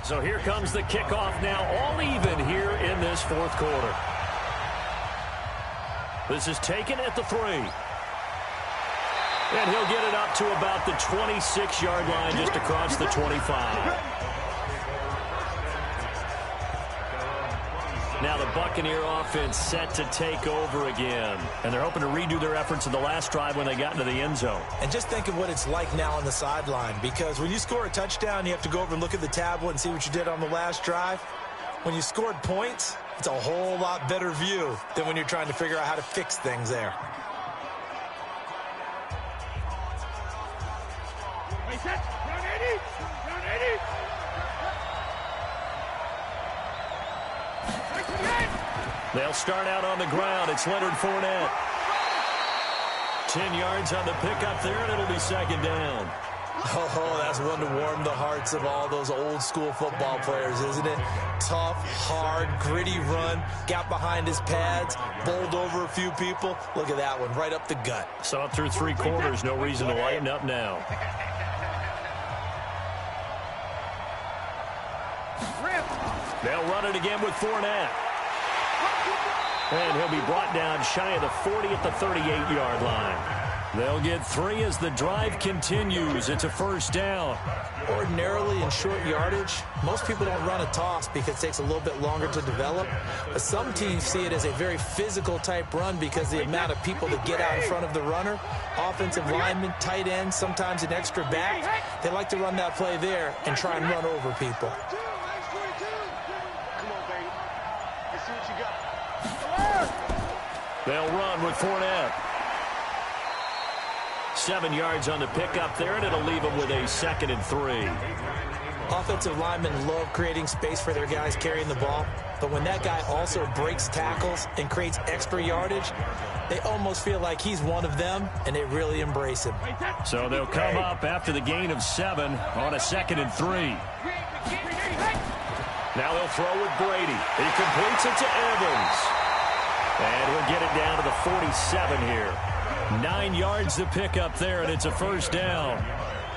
So here comes the kickoff now, all even here in this 4th quarter. This is taken at the 3. And he'll get it up to about the 26-yard line, just across the 25. Now the Buccaneer offense set to take over again. And they're hoping to redo their efforts in the last drive when they got into the end zone. And just think of what it's like now on the sideline. Because when you score a touchdown, you have to go over and look at the tablet and see what you did on the last drive. When you scored points, it's a whole lot better view than when you're trying to figure out how to fix things there. They'll start out on the ground. It's Leonard Fournette. 10 yards on the pickup there, and it'll be second down. Oh, that's one to warm the hearts of all those old-school football players, isn't it? Tough, hard, gritty run. Got behind his pads, bowled over a few people. Look at that one, right up the gut. Saw it through 3 quarters. No reason to lighten up now. They'll run it again with Fournette. And he'll be brought down shy of the 40 at the 38-yard line. They'll get 3 as the drive continues. It's a first down. Ordinarily in short yardage, most people don't run a toss because it takes a little bit longer to develop. But some teams see it as a very physical type run because the amount of people that get out in front of the runner, offensive linemen, tight ends, sometimes an extra back, they like to run that play there and try and run over people. They'll run with Fournette. 7 yards on the pickup there, and it'll leave them with a 2nd and 3. Offensive linemen love creating space for their guys carrying the ball, but when that guy also breaks tackles and creates extra yardage, they almost feel like he's one of them, and they really embrace him. So they'll come up after the gain of 7 on a 2nd and 3. Now they'll throw with Brady. He completes it to Evans. And we'll get it down to the 47 here. 9 yards to pick up there, and it's a first down.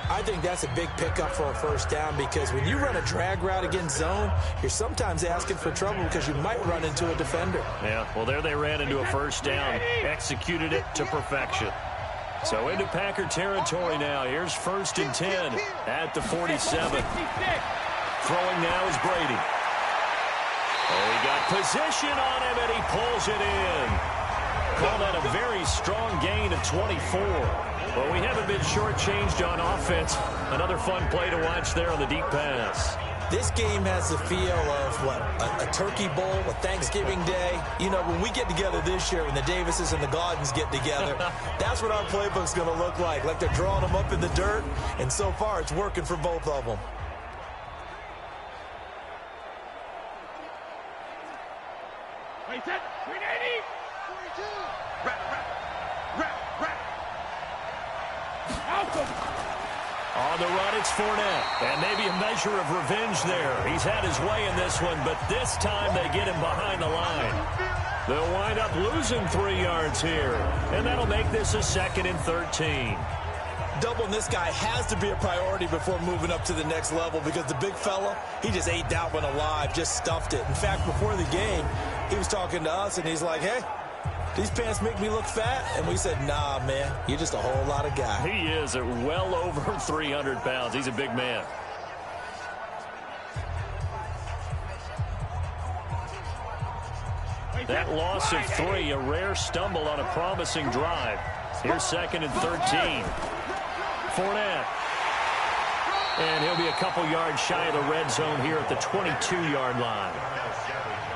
I think that's a big pickup for a first down because when you run a drag route against zone, you're sometimes asking for trouble because you might run into a defender. Yeah, well, there they ran into a first down, executed it to perfection. So into Packer territory now. Here's 1st and 10 at the 47. Throwing now is Brady. Oh, he got position on him, and he pulls it in. Call that a very strong gain of 24. Well, we haven't been shortchanged on offense. Another fun play to watch there on the deep pass. This game has the feel of, what, a turkey bowl, a Thanksgiving day. You know, when we get together this year, when the Davises and the Gaudens get together, that's what our playbook's going to look like they're drawing them up in the dirt, and so far it's working for both of them. Wait, set, 380. 42. Wrap. On the run, it's Fournette. And maybe a measure of revenge there. He's had his way in this one, but this time they get him behind the line. They'll wind up losing 3 yards here. And that'll make this a 2nd and 13. Doubling this guy has to be a priority before moving up to the next level because the big fella, he just ate that one alive, just stuffed it. In fact, before the game, he was talking to us, and he's like, hey, these pants make me look fat? And we said, nah, man, you're just a whole lot of guy. He is at well over 300 pounds. He's a big man. That loss of 3, a rare stumble on a promising drive. Here's 2nd and 13. Fournette. And he'll be a couple yards shy of the red zone here at the 22-yard line.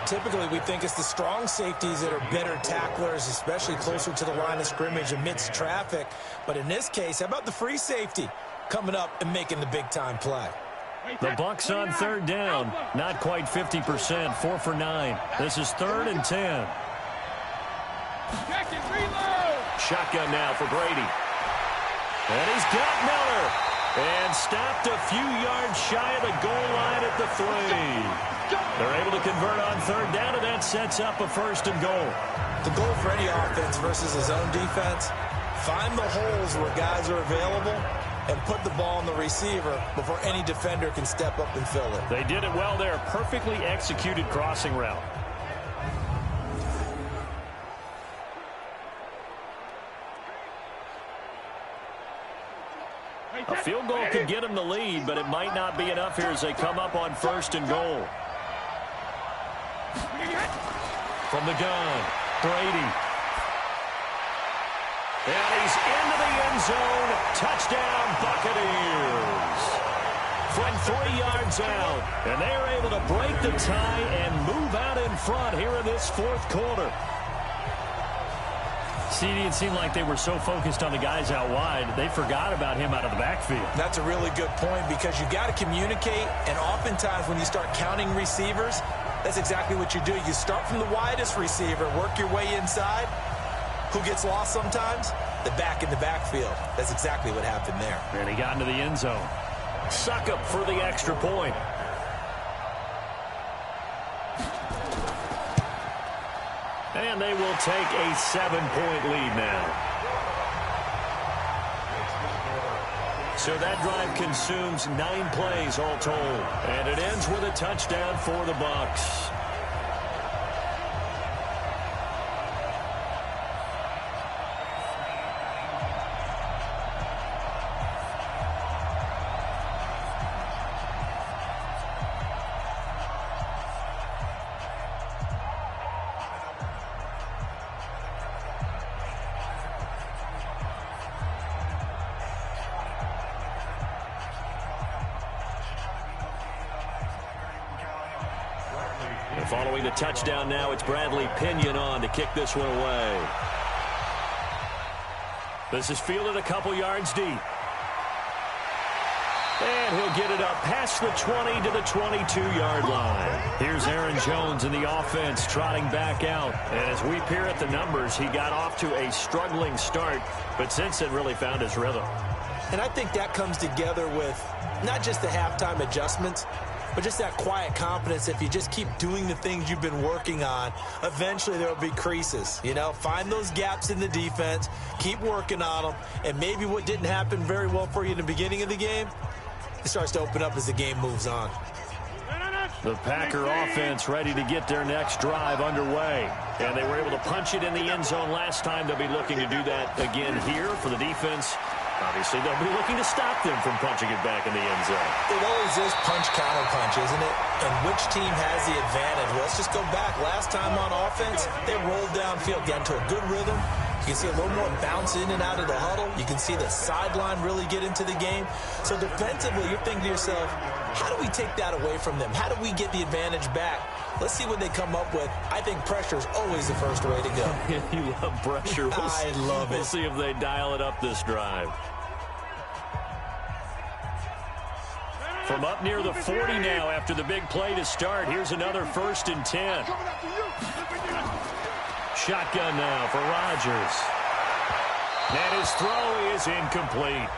Typically, we think it's the strong safeties that are better tacklers, especially closer to the line of scrimmage amidst traffic. But in this case, how about the free safety coming up and making the big-time play? The Bucs on 3rd down. Not quite 50%. 4 for 9. This is 3rd and 10. Shotgun now for Brady. And he's got Miller. And stopped a few yards shy of the goal line at the 3. They're able to convert on 3rd down, and that sets up a 1st and goal. The goal for any offense versus his own defense, find the holes where guys are available and put the ball on the receiver before any defender can step up and fill it. They did it well there. Perfectly executed crossing route. A field goal could get them the lead, but it might not be enough here as they come up on 1st and goal. From the gun, Brady. And he's into the end zone. Touchdown, Buccaneers. From 3 yards out. And they are able to break the tie and move out in front here in this 4th quarter. CD, it seemed like they were so focused on the guys out wide, they forgot about him out of the backfield. That's a really good point because you got to communicate, and oftentimes when you start counting receivers, that's exactly what you do. You start from the widest receiver, work your way inside. Who gets lost sometimes? The back in the backfield. That's exactly what happened there. And he got into the end zone. Suck up for the extra point. And they will take a 7-point lead now. So that drive consumes 9 plays all told. And it ends with a touchdown for the Bucs. Following the touchdown now, it's Bradley Pinion on to kick this one away. This is fielded a couple yards deep. And he'll get it up past the 20 to the 22-yard line. Here's Aaron Jones in the offense trotting back out. And as we peer at the numbers, he got off to a struggling start, but since then really found his rhythm. And I think that comes together with not just the halftime adjustments, but just that quiet confidence. If you just keep doing the things you've been working on, eventually there will be creases. You know, find those gaps in the defense, keep working on them, and maybe what didn't happen very well for you in the beginning of the game, it starts to open up as the game moves on. The Packer offense ready to get their next drive underway. And they were able to punch it in the end zone last time. They'll be looking to do that again here for the defense. Obviously, they'll be looking to stop them from punching it back in the end zone. It always is punch-counter-punch, isn't it? And which team has the advantage? Well, let's just go back. Last time on offense, they rolled downfield, got into a good rhythm. You can see a little more bounce in and out of the huddle. You can see the sideline really get into the game. So defensively, you're thinking to yourself, how do we take that away from them? How do we get the advantage back? Let's see what they come up with. I think pressure is always the first way to go. You love pressure. I love it. We'll see if they dial it up this drive. From up near the 40 now after the big play to start. Here's another 1st and 10. Shotgun now for Rodgers. And his throw is incomplete.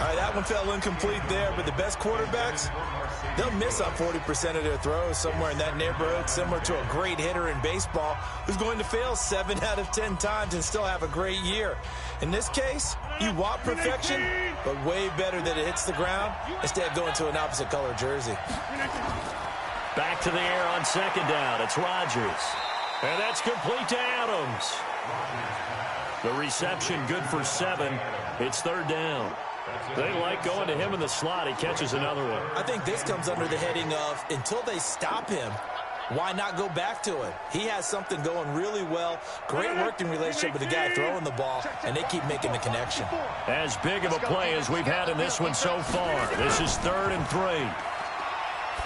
All right, that one fell incomplete there, but the best quarterbacks, they'll miss on 40% of their throws somewhere in that neighborhood, similar to a great hitter in baseball who's going to fail 7 out of 10 times and still have a great year. In this case, you want perfection, but way better that it hits the ground instead of going to an opposite color jersey. Back to the air on 2nd down. It's Rodgers. And that's complete to Adams. The reception good for 7. It's 3rd down. They like going to him in the slot. He catches another one. I think this comes under the heading of until they stop him, why not go back to it? He has something going really well. Great working relationship with the guy throwing the ball, and they keep making the connection. As big of a play as we've had in this one so far. This is 3rd and 3.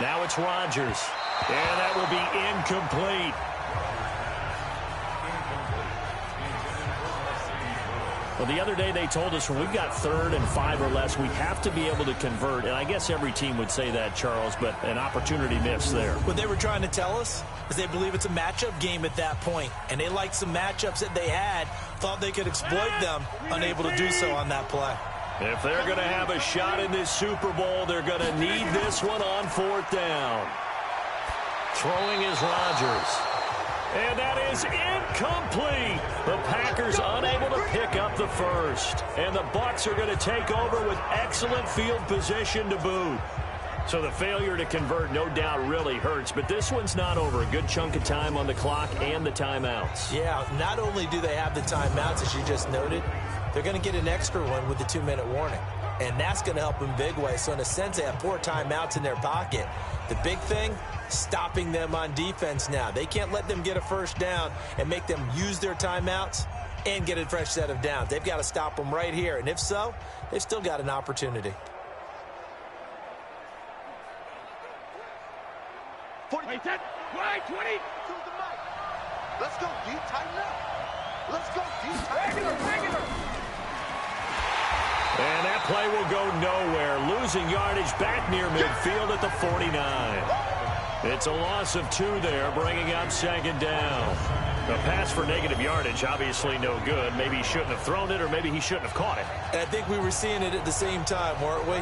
Now it's Rodgers. And that will be incomplete. Well, the other day they told us when we've got 3rd and 5 or less, we have to be able to convert. And I guess every team would say that, Charles, but an opportunity missed there. What they were trying to tell us is they believe it's a matchup game at that point. And they liked some matchups that they had, thought they could exploit them, unable to do so on that play. If they're going to have a shot in this Super Bowl, they're going to need this one on 4th down. Throwing is Rodgers. And that is incomplete. The Packers unable to pick up the first. And the Bucs are going to take over with excellent field position to boot. So the failure to convert no doubt really hurts. But this one's not over. A good chunk of time on the clock and the timeouts. Yeah, not only do they have the timeouts, as you just noted, they're going to get an extra one with the 2-minute warning. And that's going to help in big ways. So in a sense, they have 4 timeouts in their pocket. The big thing, stopping them on defense now. They can't let them get a first down and make them use their timeouts and get a fresh set of downs. They've got to stop them right here. And if so, they've still got an opportunity. 40, 10, right, 20. Let's go, D. Tighten up. Let's go, D. Tighten up. Regular. And that play will go nowhere. Losing yardage back near midfield at the 49. It's a loss of 2 there, bringing up 2nd down. The pass for negative yardage, obviously no good. Maybe he shouldn't have thrown it, or maybe he shouldn't have caught it. And I think we were seeing it at the same time, weren't we?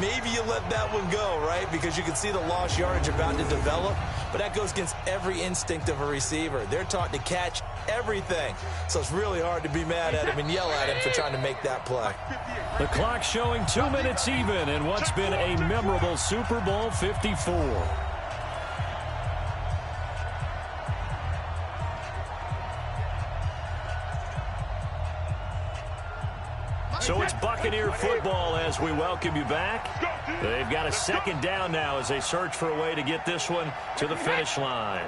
Maybe you let that one go, right? Because you can see the lost yardage about to develop. But that goes against every instinct of a receiver. They're taught to catch everything. So it's really hard to be mad at him and yell at him for trying to make that play. The clock showing 2 minutes even in what's been a memorable Super Bowl 54. So it's Buccaneer football as we welcome you back. They've got a 2nd down now as they search for a way to get this one to the finish line.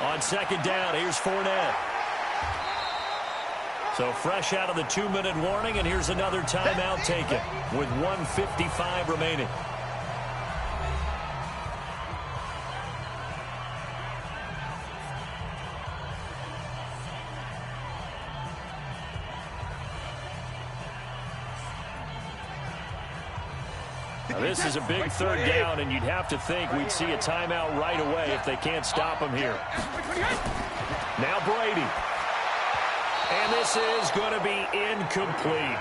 On 2nd down, here's Fournette. So fresh out of the 2-minute warning, and here's another timeout taken with 1:55 remaining. Now, this is a big third down, and you'd have to think we'd see a timeout right away if they can't stop him here. Now Brady. And this is going to be incomplete.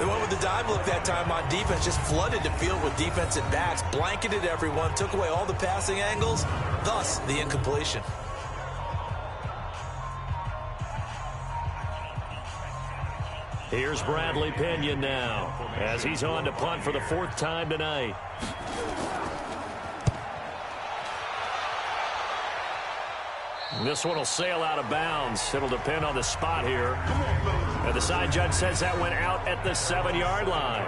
They went with the dive look that time on defense, just flooded the field with defensive backs, blanketed everyone, took away all the passing angles, thus the incompletion. Here's Bradley Pinion now, as he's on to punt for the 4th time tonight. This one will sail out of bounds. It'll depend on the spot here. And the side judge says that went out at the 7-yard line.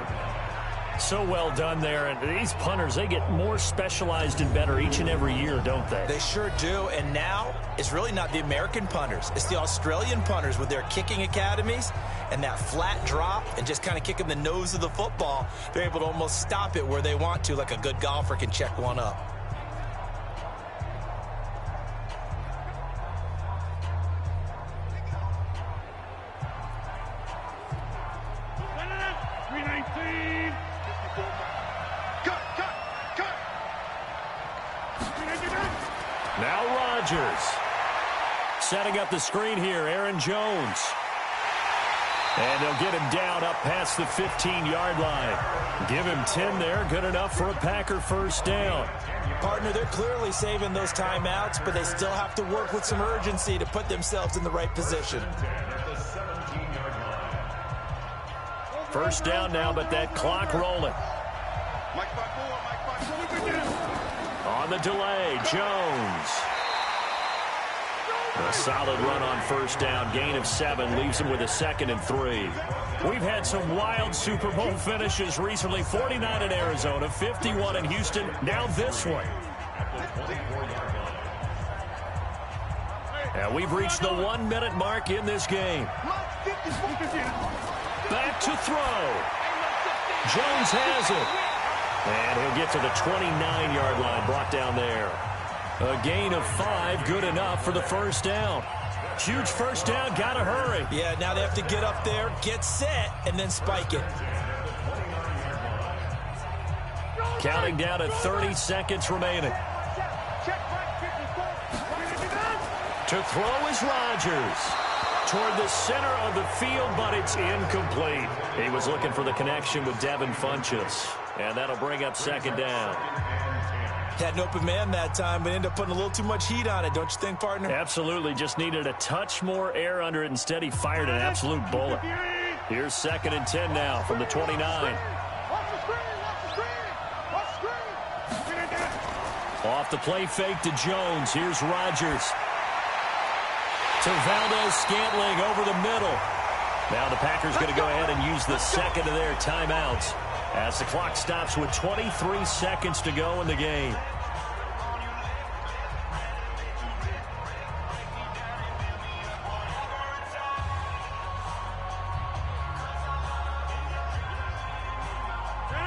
So well done there. And these punters, they get more specialized and better each and every year, don't they? They sure do. And now it's really not the American punters. It's the Australian punters with their kicking academies and that flat drop and just kind of kicking the nose of the football. They're able to almost stop it where they want to, like a good golfer can check one up. Now Rodgers. Setting up the screen here, Aaron Jones. And they'll get him down up past the 15-yard line. Give him 10 there, good enough for a Packer first down. Partner, they're clearly saving those timeouts, but they still have to work with some urgency to put themselves in the right position. First down now, but that clock rolling. On the delay, Jones. A solid run on first down. Gain of 7 leaves him with a 2nd and 3. We've had some wild Super Bowl finishes recently. 49 in Arizona, 51 in Houston. Now this one. And we've reached the 1-minute mark in this game. Back to throw. Jones has it. And he'll get to the 29-yard line, brought down there. A gain of 5, good enough for the first down. Huge first down, got to hurry. Yeah, now they have to get up there, get set, and then spike it. Counting down to 30 seconds remaining. To throw is Rodgers. Toward the center of the field, but it's incomplete. He was looking for the connection with Devin Funchess. And that'll bring up 2nd down. Had an open man that time, but ended up putting a little too much heat on it, don't you think, partner? Absolutely. Just needed a touch more air under it. Instead, he fired an absolute bullet. Here's 2nd and 10 now from the 29. Off the play fake to Jones. Here's Rodgers. To Valdez-Scantling over the middle. Now the Packers going to go ahead and use the 2nd of their timeouts as the clock stops with 23 seconds to go in the game.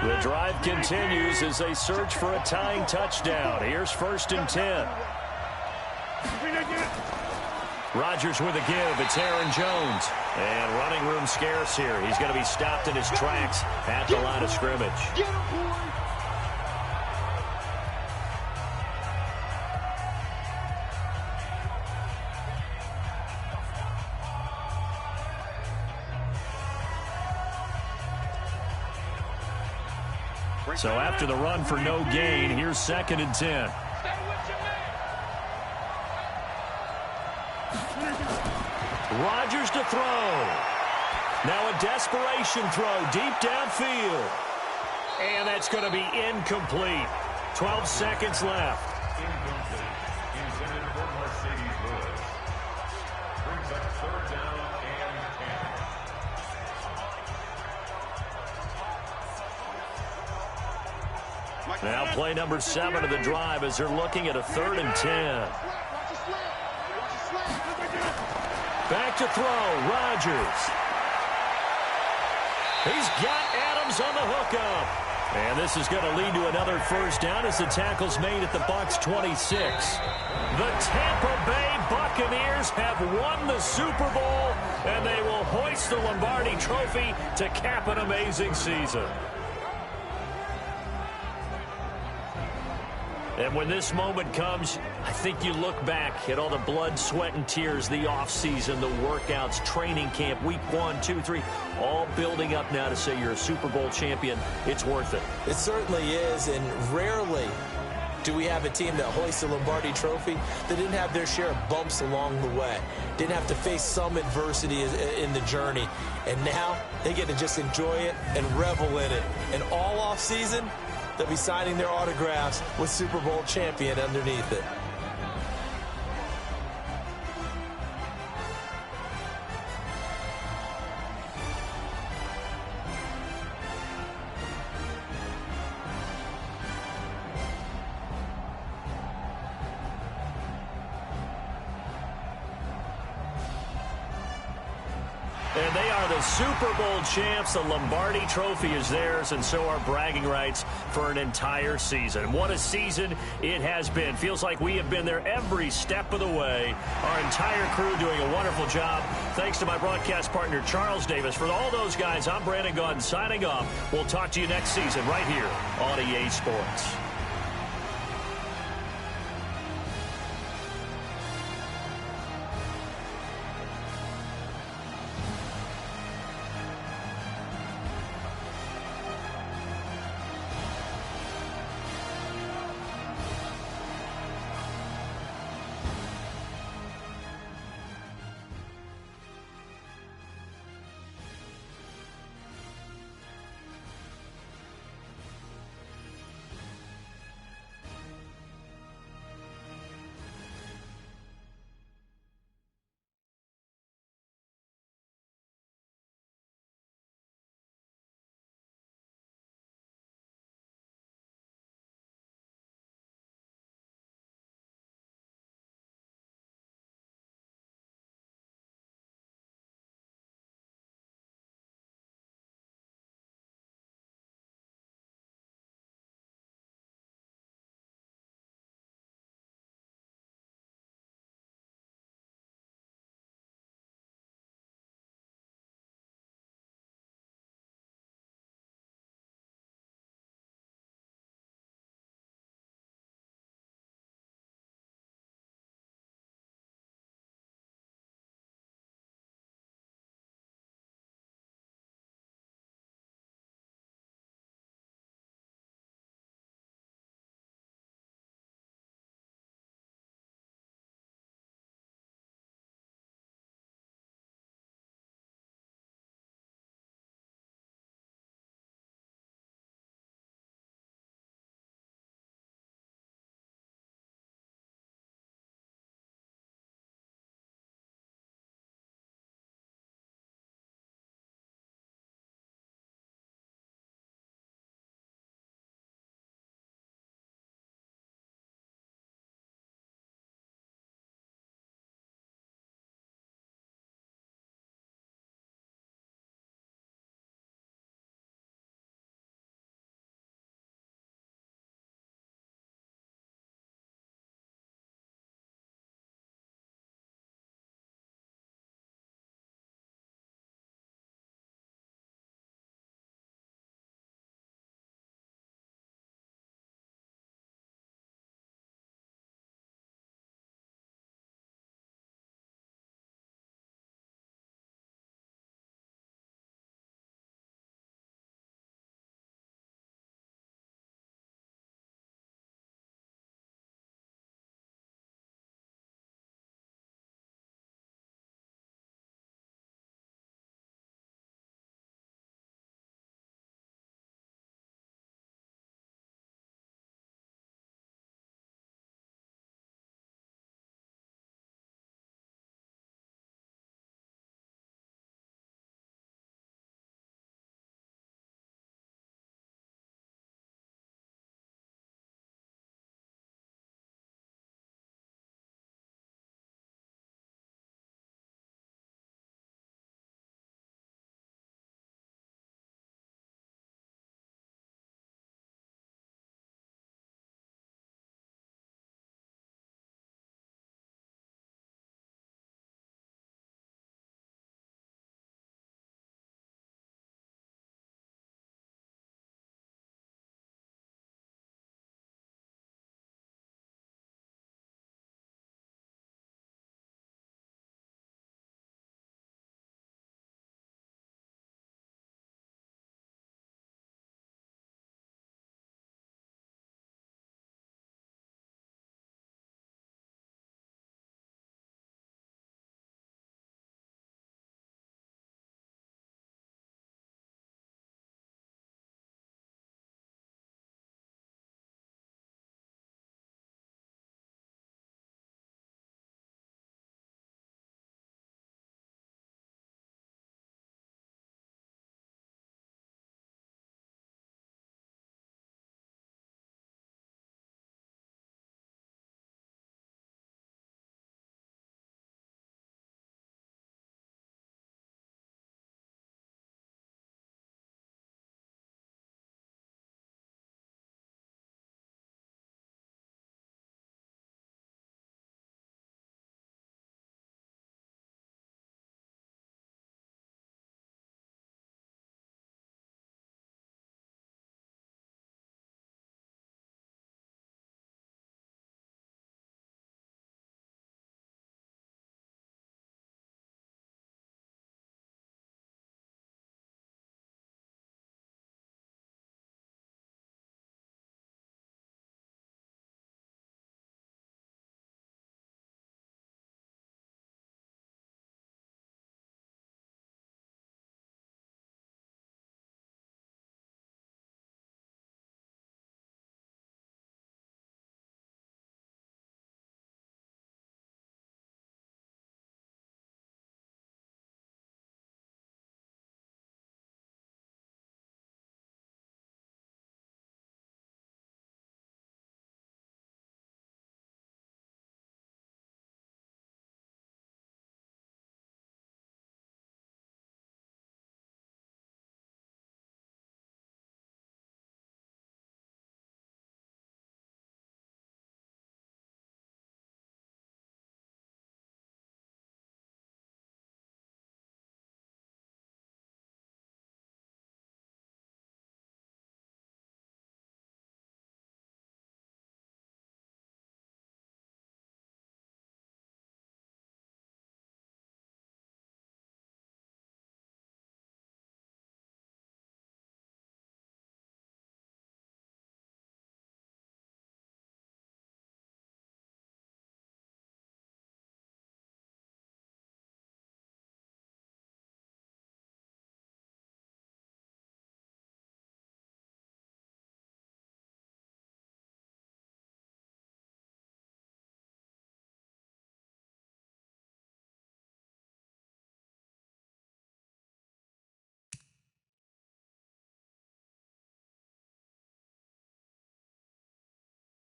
The drive continues as they search for a tying touchdown. Here's 1st and 10. Rodgers with a give. It's Aaron Jones. And running room scarce here. He's going to be stopped in his tracks at the line of scrimmage. So after the run for no gain, here's 2nd and 10. Rodgers to throw. Now a desperation throw deep downfield. And that's going to be incomplete. 12 seconds left. Now play number 7 of the drive as they're looking at a 3rd and 10. Back to throw, Rodgers. He's got Adams on the hookup. And this is going to lead to another first down as the tackle's made at the Bucs 26. The Tampa Bay Buccaneers have won the Super Bowl, and they will hoist the Lombardi Trophy to cap an amazing season. And when this moment comes, I think you look back at all the blood, sweat, and tears, the offseason, the workouts, training camp, week 1, 2, 3, all building up now to say you're a Super Bowl champion. It's worth it. It certainly is, and rarely do we have a team that hoists the Lombardi Trophy that didn't have their share of bumps along the way, didn't have to face some adversity in the journey, and now they get to just enjoy it and revel in it. And all offseason, they'll be signing their autographs with Super Bowl champion underneath it. And they are the Super Bowl champs. The Lombardi Trophy is theirs, and so are bragging rights for an entire season. What a season it has been. Feels like we have been there every step of the way. Our entire crew doing a wonderful job. Thanks to my broadcast partner, Charles Davis. For all those guys, I'm Brandon Gaudin signing off. We'll talk to you next season right here on EA Sports.